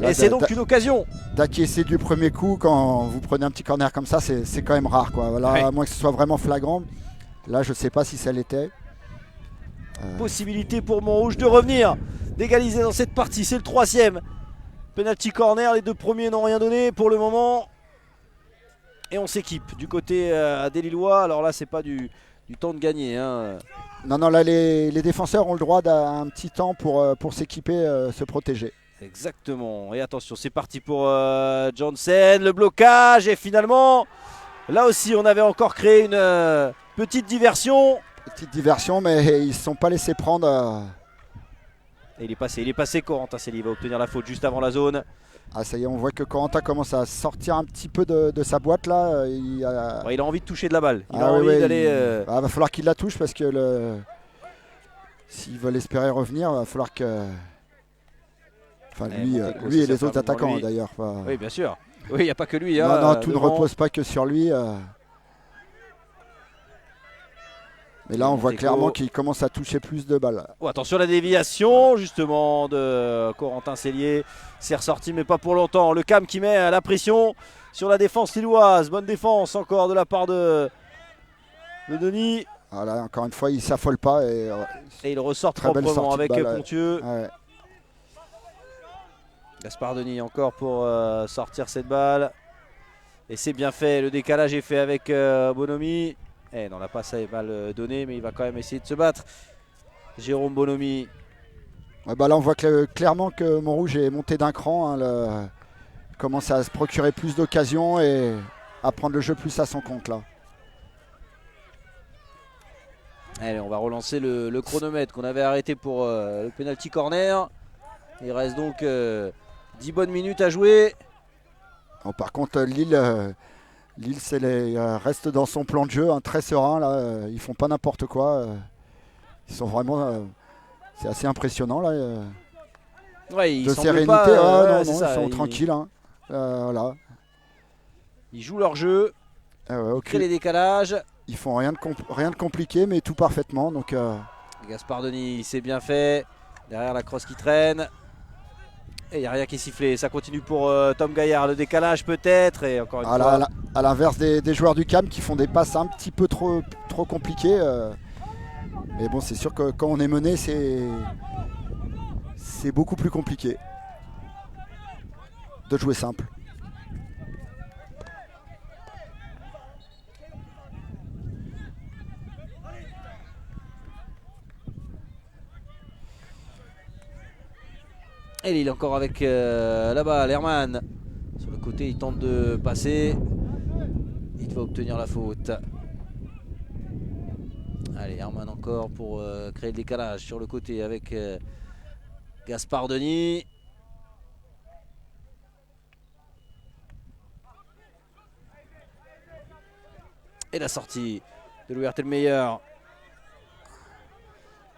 et c'est donc une occasion d'acquiescer du premier coup quand vous prenez un petit corner comme ça, c'est quand même rare, quoi. Voilà, à moins que ce soit vraiment flagrant. Là, je ne sais pas si ça l'était. Possibilité pour Montrouge de revenir, d'égaliser dans cette partie. C'est le 3e. Penalty corner, les 2 premiers n'ont rien donné pour le moment. Et on s'équipe du côté des Lillois. Alors là, c'est pas du temps de gagner. Hein. Non, là, les défenseurs ont le droit d'un petit temps pour s'équiper, se protéger. Exactement. Et attention, c'est parti pour Johnson. Le blocage. Et finalement, là aussi, on avait encore créé une petite diversion. Petite diversion, mais ils ne se sont pas laissés prendre. Et il est passé. Corentin Cellier va obtenir la faute juste avant la zone. Ah, ça y est, on voit que Corentin commence à sortir un petit peu de sa boîte là. Il a envie de toucher de la balle. Il a envie d'aller. Va falloir qu'il la touche parce que s'ils veulent espérer revenir, il va falloir que. Enfin, lui et les autres attaquants d'ailleurs. Oui, bien sûr. Oui, il n'y a pas que lui. Hein, non, tout ne repose pas que sur lui. Mais là, on voit clairement qu'il commence à toucher plus de balles. Oh, attention à la déviation, justement, de Corentin Cellier. C'est ressorti, mais pas pour longtemps. Le CAM qui met la pression sur la défense lilloise. Bonne défense encore de la part de Denis. Voilà, encore une fois, il ne s'affole pas. Et il ressort proprement avec Pontieux. Ouais. Gaspard Denis encore pour sortir cette balle. Et c'est bien fait. Le décalage est fait avec Bonomi. Non, la passe est mal donnée, mais il va quand même essayer de se battre. Jérôme Bonomi. Ouais, là, on voit clairement que Montrouge est monté d'un cran. Hein, commence à se procurer plus d'occasions et à prendre le jeu plus à son compte là. Allez, on va relancer le chronomètre qu'on avait arrêté pour le penalty corner. Il reste donc 10 bonnes minutes à jouer. Bon, par contre, Lille reste dans son plan de jeu, hein, très serein. Là, ils font pas n'importe quoi. Ils sont vraiment... c'est assez impressionnant. Là, ouais, de sérénité. Non, ils sont tranquilles. Hein. Voilà. Ils jouent leur jeu. Ils créent les décalages. Ils font rien de compliqué, mais tout parfaitement. Donc, Gaspard Denis, c'est bien fait. Derrière la crosse qui traîne. Et il n'y a rien qui est sifflé. Ça continue pour Tom Gaillard. Le décalage peut-être. Et encore une fois. À l'inverse des joueurs du CAM qui font des passes un petit peu trop compliquées. Mais bon, c'est sûr que quand on est mené, c'est beaucoup plus compliqué de jouer simple. Et il est encore avec là-bas Herman. Sur le côté, il tente de passer. Il va obtenir la faute. Allez, Herman encore pour créer le décalage sur le côté avec Gaspard Denis. Et la sortie de Louis Telmeyer.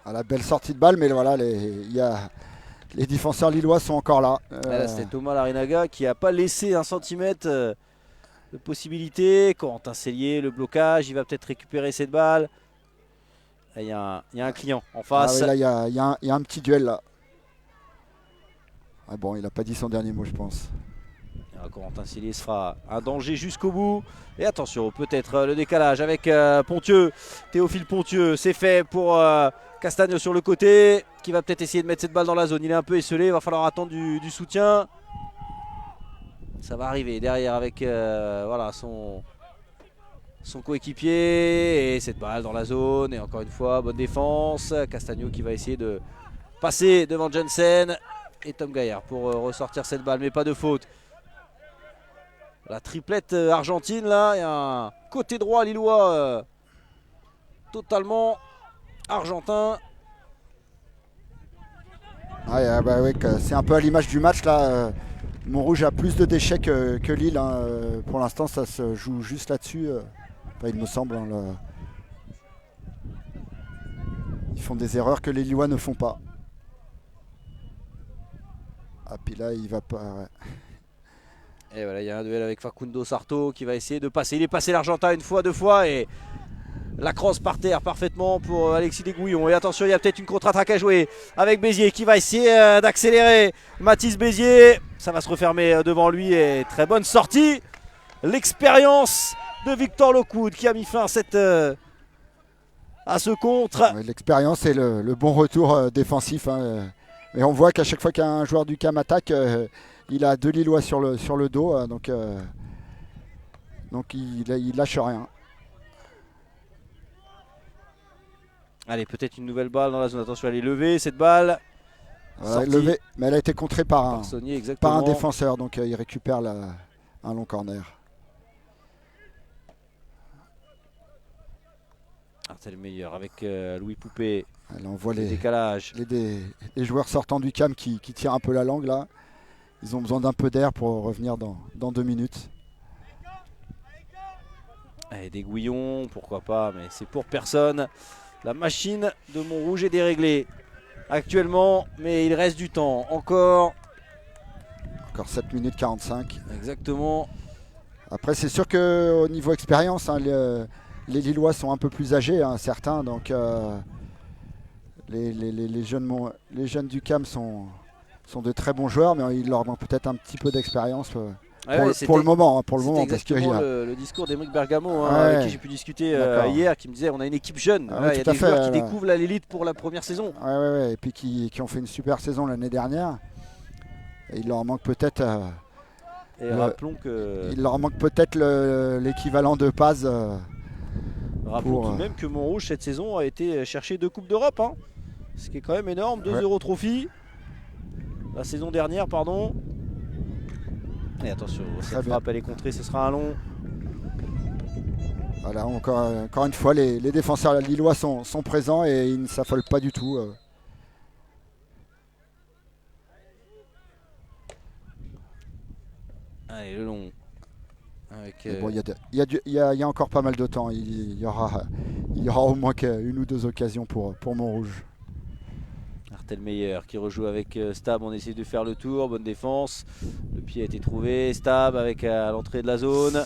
La belle sortie de balle, mais voilà, les défenseurs lillois sont encore là. Là, c'était Thomas Larinaga qui n'a pas laissé un centimètre de possibilités. Corentin Cellier, le blocage, il va peut-être récupérer cette balle. Il y a un client en face. Ah oui, là, il y a un petit duel là. Ah bon, il n'a pas dit son dernier mot, je pense. Alors, Corentin Cellier sera un danger jusqu'au bout. Et attention, peut-être le décalage avec Pontieux. Théophile Pontieux, c'est fait pour Castagno sur le côté, qui va peut-être essayer de mettre cette balle dans la zone. Il est un peu esselé, il va falloir attendre du soutien. Ça va arriver derrière avec voilà, son coéquipier. Et cette balle dans la zone. Et encore une fois, bonne défense. Castagno qui va essayer de passer devant Jensen. Et Tom Gaillard pour ressortir cette balle, mais pas de faute. La triplette argentine là, il y a un côté droit lillois totalement argentin. Ouais, bah ouais, c'est un peu à l'image du match là. Montrouge a plus de déchets que Lille. Hein. Pour l'instant, ça se joue juste là-dessus. Enfin, il me semble. Hein, ils font des erreurs que les Lillois ne font pas. Ah, puis là, il va pas. Ouais. Et voilà, il y a un duel avec Facundo Sarto qui va essayer de passer. Il est passé l'Argentin une fois, deux fois et la crosse par terre parfaitement pour Alexis Desgouillons. Et attention, il y a peut-être une contre-attaque à jouer avec Béziers qui va essayer d'accélérer. Mathis Béziers, ça va se refermer devant lui et très bonne sortie. L'expérience de Victor Lockwood qui a mis fin à ce contre. Ouais, l'expérience et le bon retour défensif. Hein. Et on voit qu'à chaque fois qu'un joueur du CAM attaque, il a deux Lillois sur le dos. Donc il lâche rien. Allez, peut-être une nouvelle balle dans la zone. Attention, elle est levée cette balle. Voilà, levée, mais elle a été contrée par Saunier, un défenseur. Donc il récupère un long corner. Artel meilleur avec Louis Poupé. Elle envoie les décalages. Les joueurs sortant du CAM qui tirent un peu la langue là. Ils ont besoin d'un peu d'air pour revenir dans 2 minutes. Allez, Desgouillons, pourquoi pas, mais c'est pour personne. La machine de Montrouge est déréglée actuellement, mais il reste du temps. Encore 7 minutes 45. Exactement. Après, c'est sûr qu'au niveau expérience, hein, les Lillois sont un peu plus âgés, hein, certains. Donc les jeunes du CAM sont de très bons joueurs, mais il leur manque peut-être un petit peu d'expérience. Pour le moment, parce que le discours d'Émeric Bergamo, avec qui j'ai pu discuter hier, qui me disait on a une équipe jeune, il y a des joueurs qui découvrent l'élite pour la première saison. Et puis qui ont fait une super saison l'année dernière. Et il leur manque peut-être. Rappelons que. Il leur manque peut-être l'équivalent de Paz. Rappelons tout de même que Montrouge cette saison a été chercher 2 coupes d'Europe, hein, ce qui est quand même énorme, 2 Eurotrophies. La saison dernière, pardon. Et attention, cette frappe elle est contrée, ce sera un long. Voilà, encore une fois, les défenseurs lillois sont présents et ils ne s'affolent pas du tout. Allez, le long. Bon, il y a encore pas mal de temps. Il y aura au moins une ou 2 occasions pour Montrouge. Artel Meilleur qui rejoue avec Stab. On essaie de faire le tour. Bonne défense. Le pied a été trouvé. Stab avec à l'entrée de la zone.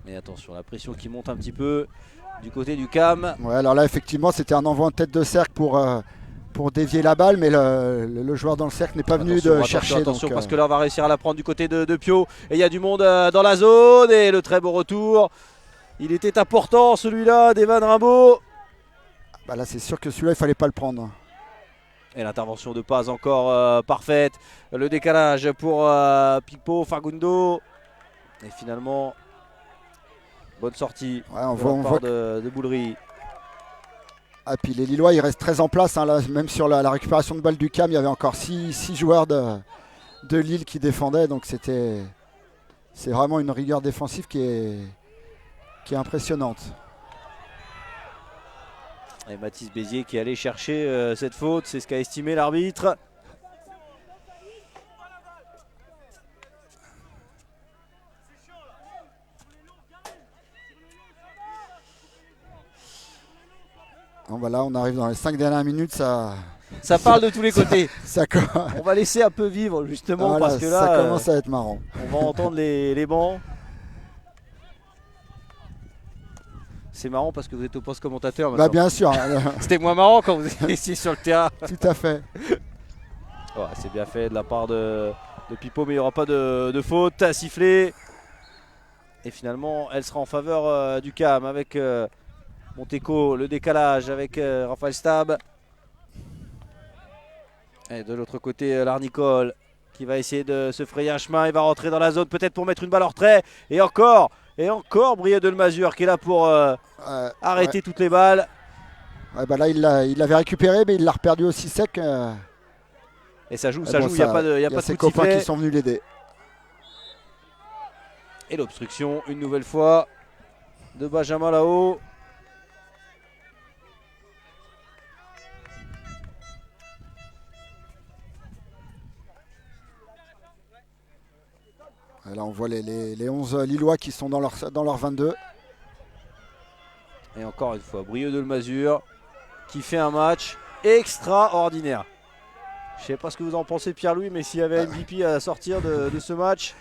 Et attention, la pression qui monte un petit peu du côté du CAM. Ouais, alors là, effectivement, c'était un envoi en tête de cercle pour dévier la balle, mais le joueur dans le cercle n'est pas venu chercher. Attention, parce que là on va réussir à la prendre du côté de Pio. Et il y a du monde dans la zone. Et le très beau retour. Il était important celui-là d'Evan Rimbaud. Bah là c'est sûr que celui-là il fallait pas le prendre. Et l'intervention de Paz encore parfaite. Le décalage pour Pipo, Facundo. Et finalement, bonne sortie on voit de Boulerie. Ah, puis les Lillois ils restent très en place, hein, là, même sur la récupération de balle du CAM, il y avait encore 6 joueurs de Lille qui défendaient, donc c'est vraiment une rigueur défensive qui est impressionnante. Et Mathis Béziers qui allait chercher cette faute, c'est ce qu'a estimé l'arbitre. Voilà, on arrive dans les 5 dernières minutes, ça Ça parle de tous les côtés. Ça, On va laisser un peu vivre justement voilà, parce que là, ça commence à être marrant. on va entendre les bancs. C'est marrant parce que vous êtes au poste commentateur Bah maintenant. bien sûr, C'était moins marrant quand vous étiez sur le terrain. tout à fait. Ouais, c'est bien fait de la part de Pipo, mais il n'y aura pas de faute à siffler. Et finalement, elle sera en faveur du CAM avec Monteco, le décalage avec Raphaël Stab. Et de l'autre côté, Larnicole qui va essayer de se frayer un chemin. Il va rentrer dans la zone peut-être pour mettre une balle en retrait. Et encore Brieux de Lemazur qui est là pour arrêter toutes les balles. Ouais, bah là, il l'avait récupéré, mais il l'a reperdu aussi sec. Et ça joue, Mais ça bon, joue, il n'y a pas de il y a coup ses de copains sifflet. qui sont venus l'aider. Et l'obstruction, une nouvelle fois, de Benjamin là-haut. Et là, on voit les 11 Lillois qui sont dans leur 22. Et encore une fois, Brieux de Lemazur qui fait un match extraordinaire. Je ne sais pas ce que vous en pensez, Pierre-Louis, mais s'il y avait MVP à sortir de ce match.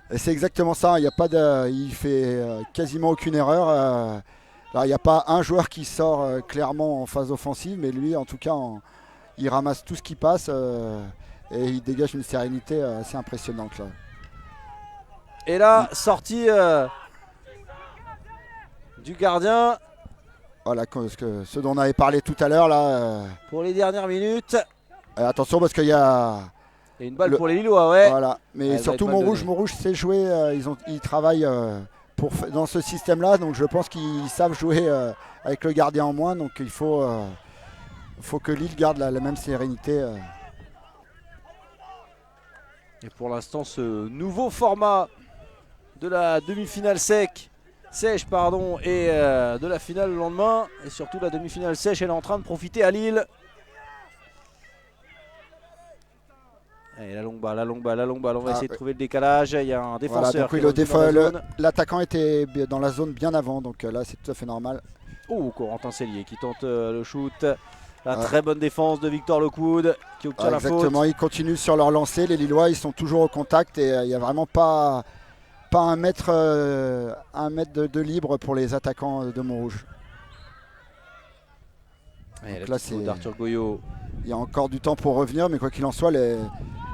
Et c'est exactement ça. Il fait quasiment aucune erreur. Alors, il n'y a pas un joueur qui sort clairement en phase offensive, mais lui, en tout cas, il ramasse tout ce qui passe et il dégage une sérénité assez impressionnante. Là. Et là, sortie du gardien. Voilà, ce dont on avait parlé tout à l'heure. Là, pour les dernières minutes. attention parce qu'il y a... Et une balle pour les Lillois, ouais. Voilà, mais Elle surtout va être mal Montrouge sait jouer, ils travaillent dans ce système-là, donc je pense qu'ils savent jouer avec le gardien en moins, donc il faut que Lille garde la même sérénité. Et pour l'instant, ce nouveau format de la demi-finale sèche, et de la finale le lendemain, et surtout la demi-finale sèche, elle est en train de profiter à Lille. Et la longue balle, on va essayer de trouver le décalage. Il y a un défenseur. Voilà, donc l'attaquant était dans la zone bien avant, donc là c'est tout à fait normal. Oh, Corentin Cellier qui tente le shoot. La très bonne défense de Victor Lockwood qui obtient la faute. Exactement, ils continuent sur leur lancée. Les Lillois, ils sont toujours au contact et il n'y a vraiment pas un mètre de libre pour les attaquants de Montrouge. Donc là, c'est d'Arthur Goyot. Il y a encore du temps pour revenir, mais quoi qu'il en soit,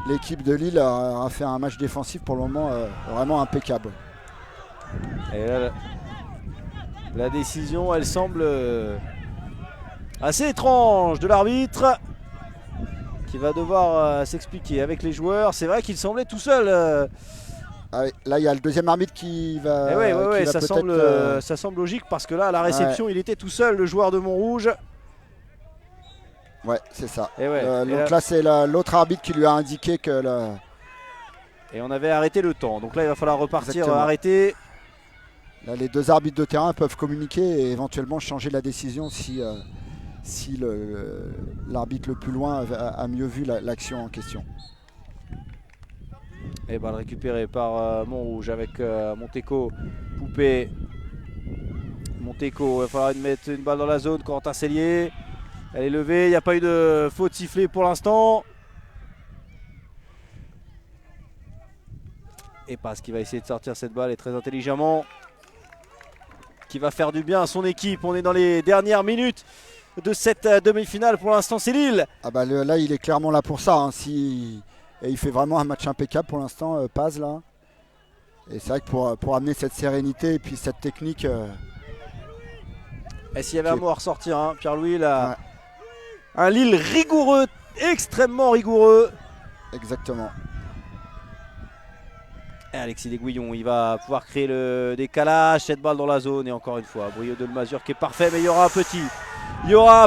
l'équipe de Lille a fait un match défensif pour le moment vraiment impeccable. Et là, la décision, elle semble assez étrange de l'arbitre qui va devoir s'expliquer avec les joueurs. C'est vrai qu'il semblait tout seul. Là, il y a le deuxième arbitre qui va. Oui, ça semble logique parce que là, à la réception, il était tout seul, le joueur de Montrouge. Ouais, c'est ça. Donc là, c'est l'autre arbitre qui lui a indiqué que. Et on avait arrêté le temps. Donc là, il va falloir repartir, Exactement. Arrêter. Là, les deux arbitres de terrain peuvent communiquer et éventuellement changer la décision si l'arbitre le plus loin a mieux vu l'action en question. Et balle récupérée par Montrouge avec Monteco, Poupée. Monteco, il va falloir mettre une balle dans la zone. Corentin Cellier. Elle est levée, il n'y a pas eu de faute sifflée pour l'instant. Et Paz qui va essayer de sortir cette balle et très intelligemment. Qui va faire du bien à son équipe. On est dans les dernières minutes de cette demi-finale. Pour l'instant, c'est Lille. Là, il est clairement là pour ça. Et il fait vraiment un match impeccable pour l'instant, Paz là. Et c'est vrai que pour amener cette sérénité et puis cette technique. Et s'il y avait un mot à ressortir, hein, Pierre-Louis, là. Un Lille rigoureux, extrêmement rigoureux. Exactement. Et Alexis Desguillons, il va pouvoir créer le décalage, cette balle dans la zone. Et encore une fois, Brieux de Lemazur qui est parfait, mais il y aura un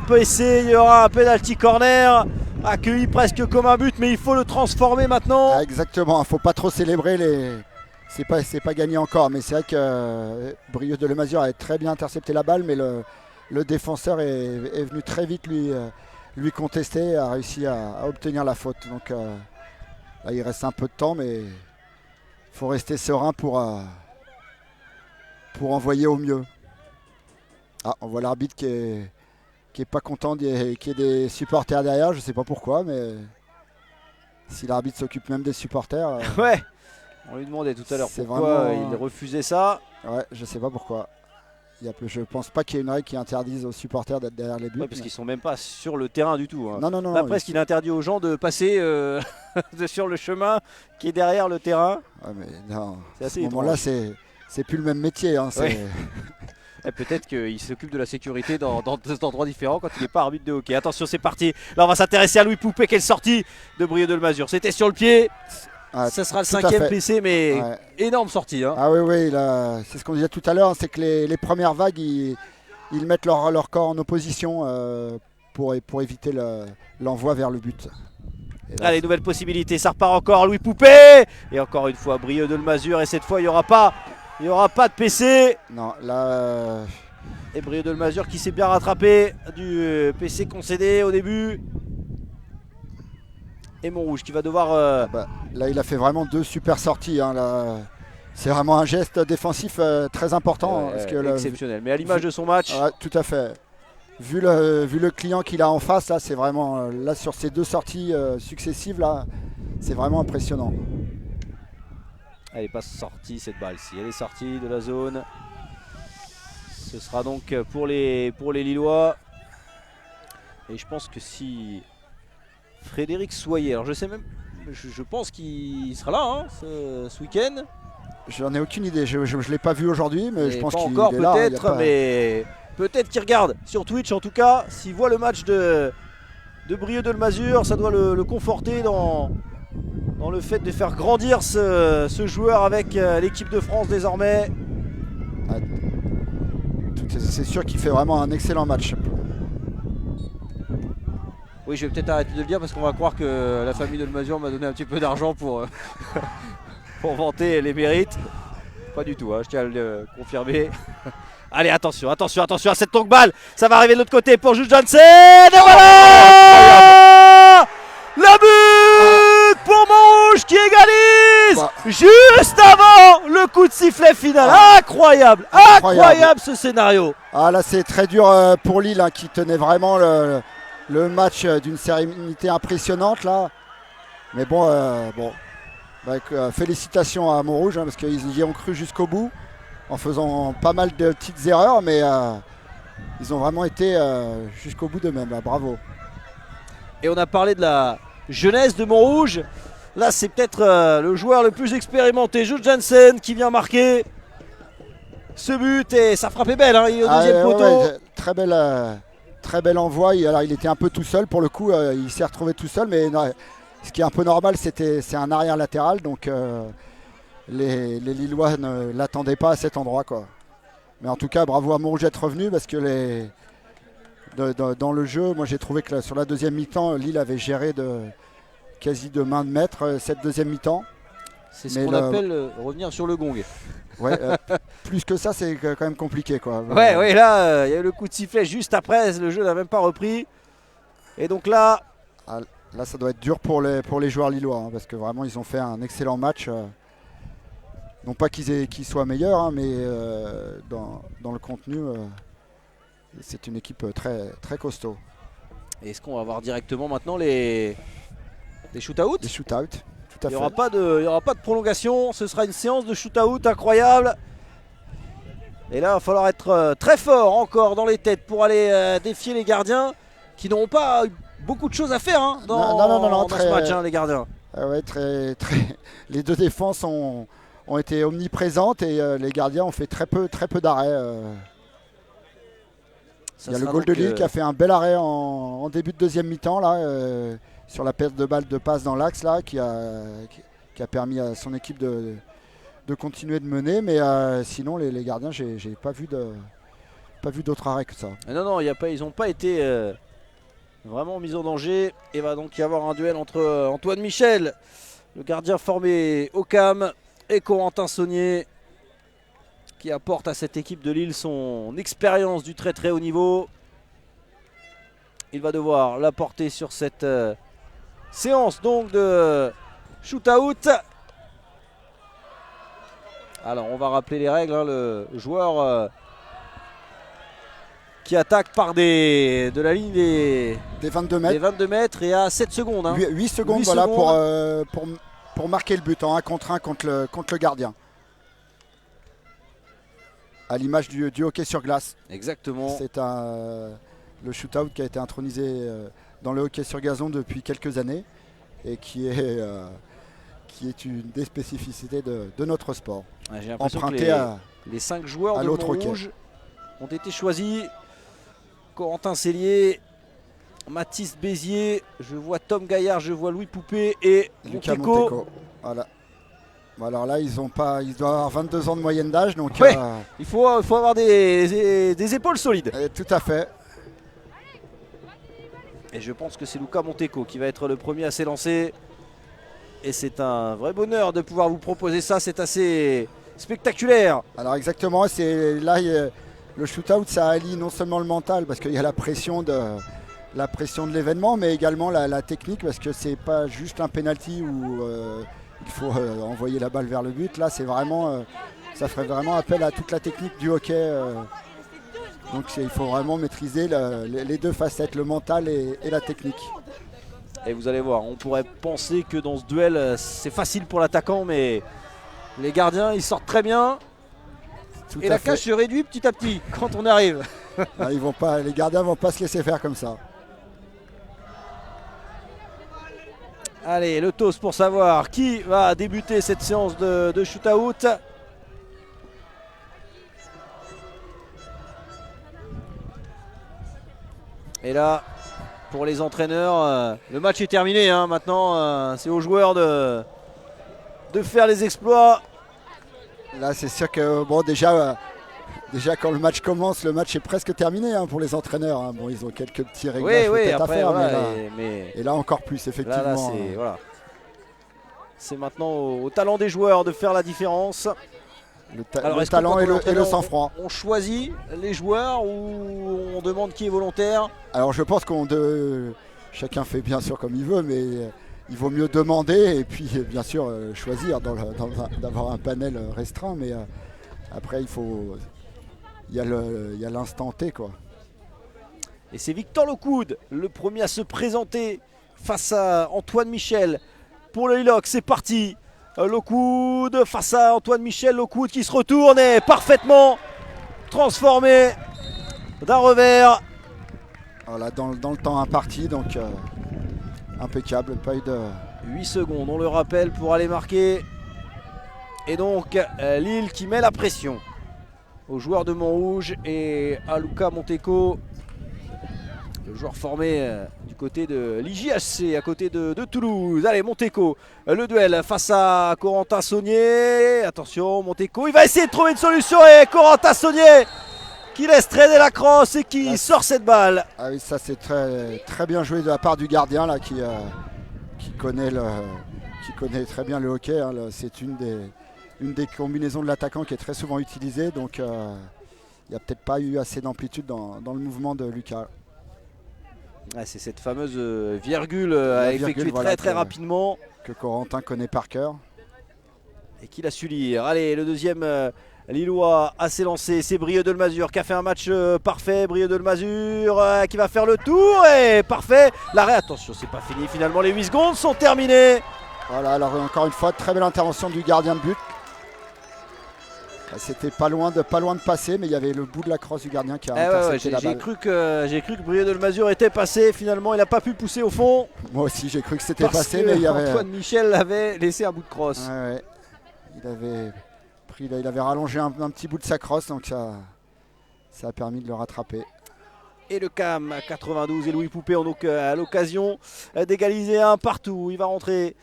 peu essai, il y aura un penalty corner. Accueilli presque comme un but, mais il faut le transformer maintenant. Exactement, il ne faut pas trop célébrer c'est pas gagné encore, mais c'est vrai que Brieux de Lemazur a très bien intercepté la balle, mais le défenseur est venu très vite lui contester et a réussi à obtenir la faute. Donc là, il reste un peu de temps, mais il faut rester serein pour envoyer au mieux. On voit l'arbitre qui qui est pas content qu'il y ait des supporters derrière. Je sais pas pourquoi, mais si l'arbitre s'occupe même des supporters. Ouais, on lui demandait tout à l'heure pourquoi vraiment... il refusait ça. Ouais, je sais pas pourquoi. Je pense pas qu'il y ait une règle qui interdise aux supporters d'être derrière les buts. Ouais, parce qu'ils sont même pas sur le terrain du tout. Hein. Non, non, non. Là, presque, il interdit aux gens de passer sur le chemin qui est derrière le terrain. Ouais, mais non, c'est à ce moment-là, c'est plus le même métier. Hein, ouais. Peut-être qu'il s'occupe de la sécurité dans des endroits différents quand il n'est pas arbitre de hockey. Attention, c'est parti. Là, on va s'intéresser à Louis Poupet. Quelle sortie de Brieux de Lemazur. C'était sur le pied. Ouais, ça sera le 5e blessé, mais énorme sortie. Hein. Ah oui, oui, c'est ce qu'on disait tout à l'heure. C'est que les premières vagues, ils mettent leur corps en opposition pour éviter l'envoi vers le but. Là, les nouvelles possibilités. Ça repart encore. Louis Poupet. Et encore une fois, Brieux de Lemazur. Et cette fois, il n'y aura pas de PC. Non, là. Et Brieux de Lemazur qui s'est bien rattrapé du PC concédé au début. Et Montrouge qui va devoir. Là, il a fait vraiment 2 super sorties. Hein, là. C'est vraiment un geste défensif très important. Exceptionnel. Mais à l'image de son match. Tout à fait. Vu le client qu'il a en face, là, c'est vraiment. Là, sur ces 2 sorties successives, là, c'est vraiment impressionnant. Elle n'est pas sortie cette balle. Si elle est sortie de la zone, ce sera donc pour les Lillois. Et je pense que si Frédéric Soyer, alors je pense qu'il sera là hein, ce week-end. J'en ai aucune idée. Je ne l'ai pas vu aujourd'hui, mais je pense qu'il encore est là. Peut-être, mais peut-être qu'il regarde sur Twitch en tout cas. S'il voit le match de Brieux de Lemazur, ça doit le conforter dans le fait de faire grandir ce joueur avec l'équipe de France désormais. C'est sûr qu'il fait vraiment un excellent match. Oui, je vais peut-être arrêter de le dire parce qu'on va croire que la famille de Lemazur m'a donné un petit peu d'argent pour vanter les mérites. Pas du tout, hein, je tiens à le confirmer. Allez, attention à cette longue balle. Ça va arriver de l'autre côté pour Jules Janssen. Et voilà le but pour Montrouge qui égalise juste avant le coup de sifflet final. Incroyable ce scénario. Ah là, c'est très dur pour Lille hein, qui tenait vraiment le match d'une sérénité impressionnante là. Mais bon, félicitations à Montrouge hein, parce qu'ils y ont cru jusqu'au bout en faisant pas mal de petites erreurs, mais ils ont vraiment été jusqu'au bout d'eux-mêmes. Bravo. Et on a parlé de la jeunesse de Montrouge. Là, c'est peut-être le joueur le plus expérimenté, Jules Janssen, qui vient marquer ce but. Et ça frappait belle, hein, il est au deuxième poteau. Très bel envoi. Alors, il était un peu tout seul pour le coup. Il s'est retrouvé tout seul, mais ce qui est un peu normal, c'est un arrière latéral. Donc, les Lillois ne l'attendaient pas à cet endroit, quoi. Mais en tout cas, bravo à Montrouge d'être revenu parce que dans le jeu, moi j'ai trouvé que sur la deuxième mi-temps, Lille avait géré quasi de main de maître cette deuxième mi-temps. C'est ce qu'on appelle revenir sur le gong. Ouais, plus que ça, c'est quand même compliqué, quoi. Ouais, là, il y a eu le coup de sifflet juste après, le jeu n'a même pas repris. Et donc là... Là, ça doit être dur pour les joueurs lillois, hein, parce que vraiment, ils ont fait un excellent match. Non pas qu'ils soient meilleurs, hein, mais dans le contenu, c'est une équipe très, très costaud. Est-ce qu'on va voir directement maintenant les shoot-outs ? Des shoot-outs, tout à fait. Il n'y aura pas de prolongation, ce sera une séance de shoot-out incroyable. Et là, il va falloir être très fort encore dans les têtes pour aller défier les gardiens qui n'auront pas beaucoup de choses à faire hein, dans ce match, hein, les gardiens. Ouais, les 2 défenses ont été omniprésentes et les gardiens ont fait très peu d'arrêts. Il y a le goal de Lille qui a fait un bel arrêt en début de deuxième mi-temps là, sur la perte de balle de passe dans l'axe là, qui a permis à son équipe de continuer de mener. Mais sinon les gardiens, j'ai pas vu d'autres arrêts que ça. Non, ils n'ont pas été vraiment mis en danger. Il va donc y avoir un duel entre Antoine Michel, le gardien formé au CAM, et Corentin Saunier, qui apporte à cette équipe de Lille son expérience du très très haut niveau. Il va devoir l'apporter sur cette séance donc de shoot-out. Alors on va rappeler les règles, hein, le joueur qui attaque par de la ligne des 22 mètres. des 22 mètres et à 7 secondes. 8 secondes, 8 voilà, secondes. pour marquer le but en 1 contre 1 contre le gardien. À l'image du hockey sur glace. Exactement. C'est le shootout qui a été intronisé dans le hockey sur gazon depuis quelques années et qui est une des spécificités de notre sport. J'ai l'impression Emprunté que les 5 joueurs à de l'autre Montrouge ont été choisis. Corentin Cellier, Mathis Bézier, je vois Tom Gaillard, je vois Louis Poupé et Lucas Monteko. Monteko. Voilà. Bon, alors là, ils doivent avoir 22 ans de moyenne d'âge. Donc, Ouais. Il faut avoir des épaules solides. tout à fait. Et je pense que c'est Lucas Monteko qui va être le premier à s'élancer. Et c'est un vrai bonheur de pouvoir vous proposer ça. C'est assez spectaculaire. Alors exactement, le shootout, ça allie non seulement le mental parce qu'il y a la pression de l'événement, mais également la technique parce que c'est pas juste un penalty où il faut envoyer la balle vers le but. Là, c'est vraiment, ça ferait vraiment appel à toute la technique du hockey. Donc il faut vraiment maîtriser les deux facettes, le mental et la technique. Et vous allez voir, on pourrait penser que dans ce duel, c'est facile pour l'attaquant, mais les gardiens, ils sortent très bien. Et la cage se réduit petit à petit quand on arrive. Ah, les gardiens vont pas se laisser faire comme ça. Allez, le toast pour savoir qui va débuter cette séance de shootout. Et là, pour les entraîneurs, le match est terminé. Maintenant, c'est aux joueurs de faire les exploits. Là, c'est sûr que déjà quand le match commence, le match est presque terminé pour les entraîneurs. Bon, ils ont quelques petits réglages à faire, voilà, et là encore plus, effectivement. Là, c'est maintenant au talent des joueurs de faire la différence. Le talent et le sang-froid. On choisit les joueurs ou on demande qui est volontaire? Alors je pense chacun fait bien sûr comme il veut, mais il vaut mieux demander et puis bien sûr choisir d'avoir un panel restreint. Mais après il y a l'instant T, quoi. Et c'est Victor Lockwood, le premier à se présenter face à Antoine Michel. Pour le Liloc, c'est parti. Lockwood face à Antoine Michel. Lockwood qui se retourne et parfaitement transformé d'un revers. Voilà, dans le temps imparti, donc impeccable. Pas eu de 8 secondes, on le rappelle, pour aller marquer. Et donc Lille qui met la pression aux joueurs de Montrouge et à Lucas Monteko, le joueur formé du côté de l'IJHC, à côté de Toulouse. Allez, Monteko, le duel face à Corentin Saunier. Attention, Monteko, il va essayer de trouver une solution et Corentin Saunier qui laisse traîner la crosse et qui sort cette balle. Ah oui, ça c'est très, très bien joué de la part du gardien là, qui connaît très bien le hockey. C'est une des combinaisons de l'attaquant qui est très souvent utilisée. Donc il n'y a peut-être pas eu assez d'amplitude dans le mouvement de Lucas. C'est cette fameuse virgule à effectuer très rapidement. Que Corentin connaît par cœur. Et qu'il a su lire. Allez, le deuxième Lillois a s'élancé. C'est Brieux de Lemazur qui a fait un match parfait. Brieux de Lemazur qui va faire le tour. Et parfait. L'arrêt, attention, c'est pas fini. Finalement, les 8 secondes sont terminées. Voilà, alors encore une fois, très belle intervention du gardien de but. C'était pas loin de passer, mais il y avait le bout de la crosse du gardien qui a intercepté la balle. J'ai cru que Brieux de Lemazur était passé. Finalement, il n'a pas pu pousser au fond. Moi aussi, j'ai cru que c'était passé, mais il y avait... Antoine Michel avait laissé un bout de crosse. Ouais. Il avait rallongé un petit bout de sa crosse, donc ça a permis de le rattraper. Et le CAM 92 et Louis Poupé ont donc à l'occasion d'égaliser un partout. Il va rentrer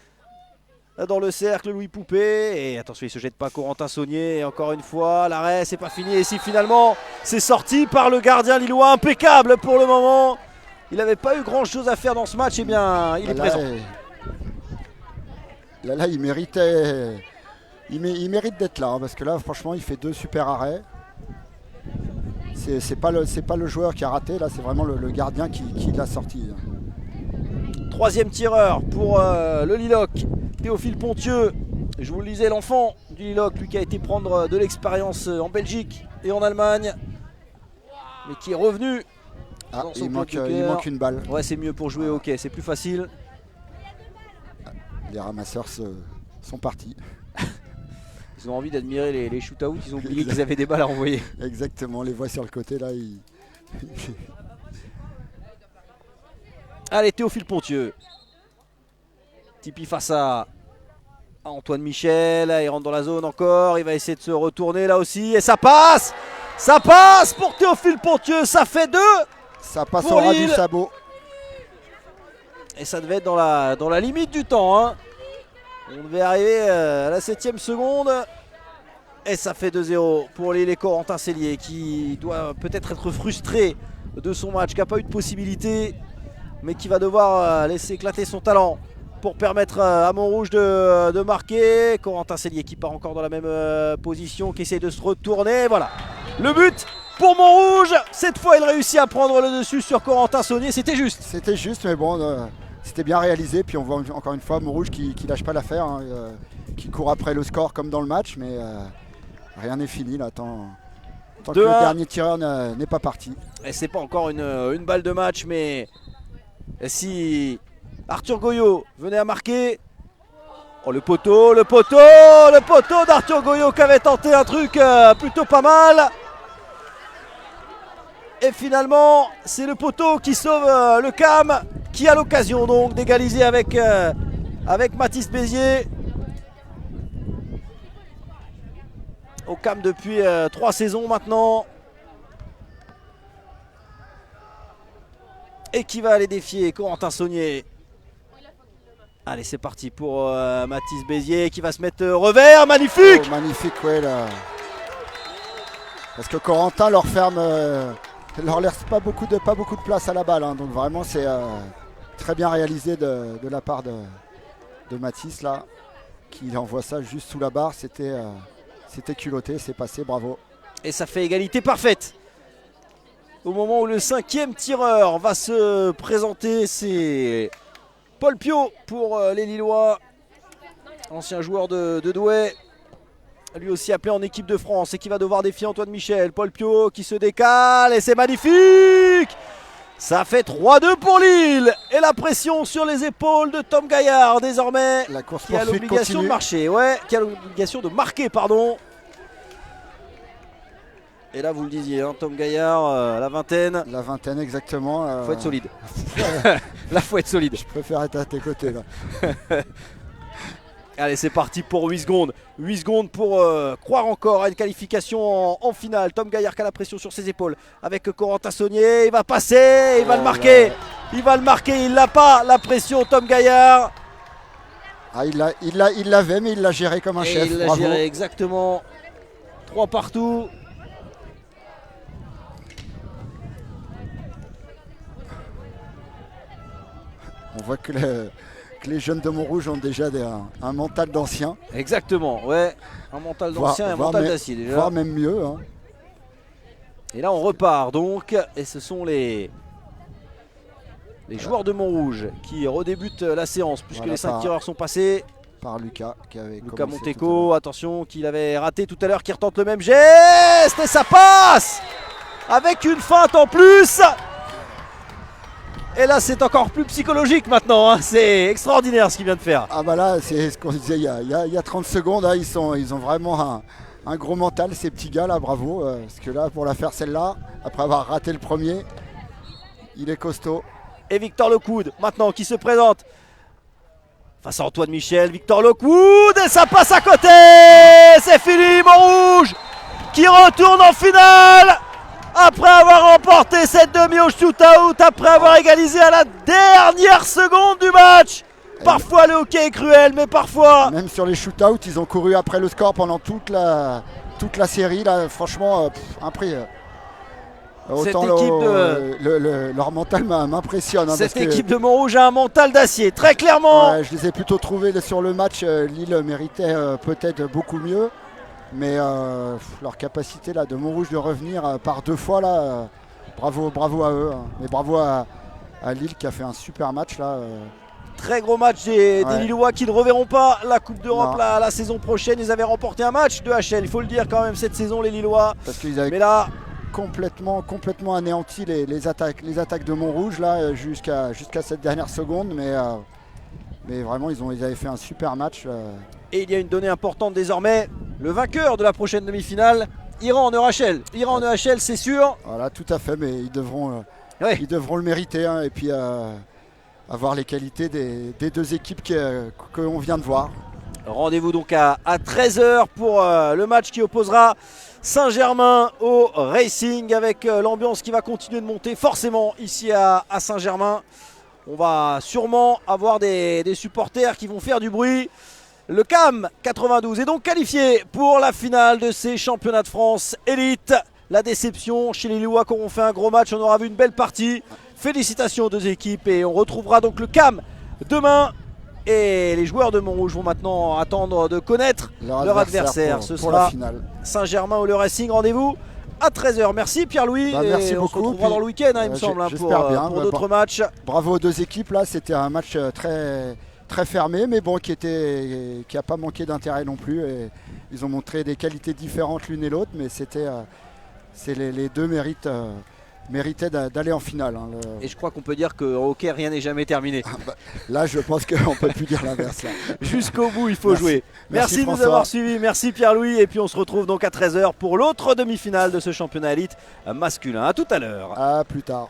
dans le cercle, Louis Poupé, et attention, il se jette pas Corentin Saunier. Et encore une fois, l'arrêt, c'est pas fini. Et si finalement c'est sorti par le gardien lillois, impeccable pour le moment. Il n'avait pas eu grand chose à faire dans ce match, et bien il est présent. Là, il méritait. Il mérite d'être là, parce que là, franchement, il fait 2 super arrêts. C'est pas le joueur qui a raté, là, c'est vraiment le gardien qui l'a sorti. Troisième tireur pour le Liloc, Théophile Pontieux. Je vous le disais, l'enfant du Liloc, lui qui a été prendre de l'expérience en Belgique et en Allemagne. mais qui est revenu. Ah, dans son il manque cœur. une balle. Ouais, c'est mieux pour jouer au hockey, c'est plus facile. Les ramasseurs sont partis. Ils ont envie d'admirer les shoot-outs, ils ont oublié qu'ils avaient des balles à envoyer. Exactement, on les voit sur le côté là. Allez, Théophile Pontieux. Tipi face à Antoine Michel. Il rentre dans la zone encore. Il va essayer de se retourner là aussi. Et ça passe! Ça passe pour Théophile Pontieux. Ça fait 2. Ça passe Pour au ras du Lille. sabot. Et ça devait être dans la limite du temps. Hein. On devait arriver à la 7e seconde. Et ça fait 2-0 pour Lille et Corentin Cellier qui doit peut-être être frustré de son match, qui n'a pas eu de possibilité, mais qui va devoir laisser éclater son talent pour permettre à Montrouge de marquer. Corentin Cellier qui part encore dans la même position, qui essaie de se retourner. Voilà, le but pour Montrouge. Cette fois, il réussit à prendre le dessus sur Corentin Saunier. C'était juste. C'était juste, mais bon, c'était bien réalisé. Puis on voit encore une fois Montrouge qui lâche pas l'affaire, hein, qui court après le score comme dans le match, mais rien n'est fini là. Tant que le dernier tireur n'est pas parti. Et c'est pas encore une balle de match, mais si Arthur Goyot venait à marquer. Oh, le poteau d'Arthur Goyot qui avait tenté un truc plutôt pas mal. Et finalement, c'est le poteau qui sauve le CAM, qui a l'occasion donc d'égaliser avec Mathis Bézier. Au CAM depuis 3 saisons maintenant. Et qui va aller défier Corentin Saunier. Allez, c'est parti pour Mathis Bézier qui va se mettre revers. Magnifique! Oh, magnifique, ouais, là. Parce que Corentin leur laisse pas beaucoup de place à la balle. Hein, donc vraiment, c'est très bien réalisé de la part de Mathis, là. Qui envoie ça juste sous la barre. C'était culotté, c'est passé, bravo. Et ça fait égalité parfaite. Au moment où le 5e tireur va se présenter, c'est Paul Piot pour les Lillois, ancien joueur de Douai, lui aussi appelé en équipe de France et qui va devoir défier Antoine Michel. Paul Piot qui se décale et c'est magnifique. Ça fait 3-2 pour Lille et la pression sur les épaules de Tom Gaillard désormais, la course qui a l'obligation de marcher, qui a l'obligation de marquer, pardon. Et là, vous le disiez, hein, Tom Gaillard, la vingtaine. La vingtaine, exactement. Faut être solide. Là, faut être solide. Je préfère être à tes côtés, là. Allez, c'est parti pour 8 secondes. 8 secondes pour croire encore à une qualification en finale. Tom Gaillard qui a la pression sur ses épaules avec Corentin Saunier. Il va passer, il va le marquer. Il va le marquer, il l'a pas, la pression, Tom Gaillard. Ah, il l'avait, mais il l'a géré comme un chef. Il l'a géré, exactement. 3 partout. On voit que les jeunes de Montrouge ont déjà un mental d'ancien. Exactement, ouais. Un mental d'ancien et un mental d'acier déjà. Voire même mieux. Hein. Et là on repart donc. Et ce sont les joueurs de Montrouge qui redébutent la séance puisque les 5 tireurs sont passés. Par Lucas qui avait Lucas Monteco, attention, qu'il avait raté tout à l'heure, qui retente le même geste. Et ça passe avec une feinte en plus. Et là c'est encore plus psychologique maintenant, hein. C'est extraordinaire ce qu'il vient de faire. Ah bah là c'est ce qu'on disait il y a 30 secondes, hein. Ils ont vraiment un gros mental ces petits gars là, bravo. Parce que là pour la faire celle-là, après avoir raté le premier, il est costaud. Et Victor Lockwood maintenant qui se présente face à Antoine Michel. Victor Lockwood et ça passe à côté. C'est fini, Montrouge qui retourne en finale. Après avoir remporté cette demi au shootout, après avoir égalisé à la dernière seconde du match. Parfois le hockey est cruel, mais parfois... Même sur les shootouts, ils ont couru après le score pendant toute la série. Là, franchement, un prix. Autant leur mental m'impressionne. Hein, cette équipe de Montrouge a un mental d'acier, très clairement. Ouais, je les ai plutôt trouvés sur le match. Lille méritait peut-être beaucoup mieux. Mais leur capacité là, de Montrouge de revenir par 2 fois, là, bravo à eux. Hein. Mais bravo à Lille qui a fait un super match. Là, Très gros match des Lillois qui ne reverront pas la Coupe d'Europe la saison prochaine. Ils avaient remporté un match de HL, il faut le dire quand même, cette saison, les Lillois. Parce qu'ils avaient... Mais là, complètement anéanti les attaques de Montrouge là jusqu'à cette dernière seconde, mais vraiment ils avaient fait un super match. Et il y a une donnée importante désormais, le vainqueur de la prochaine demi-finale ira en EHL. Ira en EHL, c'est sûr. Voilà, tout à fait, mais ils devront le mériter hein, et puis avoir les qualités des deux équipes qu'on vient de voir. Rendez-vous donc à 13 h pour le match qui opposera Saint-Germain au Racing, avec l'ambiance qui va continuer de monter forcément ici à Saint-Germain. On va sûrement avoir des supporters qui vont faire du bruit. Le CAM 92 est donc qualifié pour la finale de ces championnats de France élite. La déception chez les Lillois qui auront fait un gros match, on aura vu une belle partie. Félicitations aux deux équipes et on retrouvera donc le CAM demain. Et les joueurs de Montrouge vont maintenant attendre de connaître leur adversaire. Ce sera Saint-Germain ou le Racing. Rendez-vous à 13 h. Merci Pierre-Louis. Merci beaucoup. On se retrouvera dans le week-end, il me semble, pour d'autres matchs. Bravo aux deux équipes. Là, c'était un match très fermé, mais bon, qui n'a pas manqué d'intérêt non plus. Et ils ont montré des qualités différentes l'une et l'autre, mais les deux méritaient d'aller en finale. Hein, Et je crois qu'on peut dire qu'au hockey, rien n'est jamais terminé. Là, je pense qu'on ne peut plus dire l'inverse. Jusqu'au bout, il faut jouer. Merci de nous avoir suivis. Merci Pierre-Louis. Et puis on se retrouve donc à 13 h pour l'autre demi-finale de ce championnat élite masculin. A tout à l'heure. À plus tard.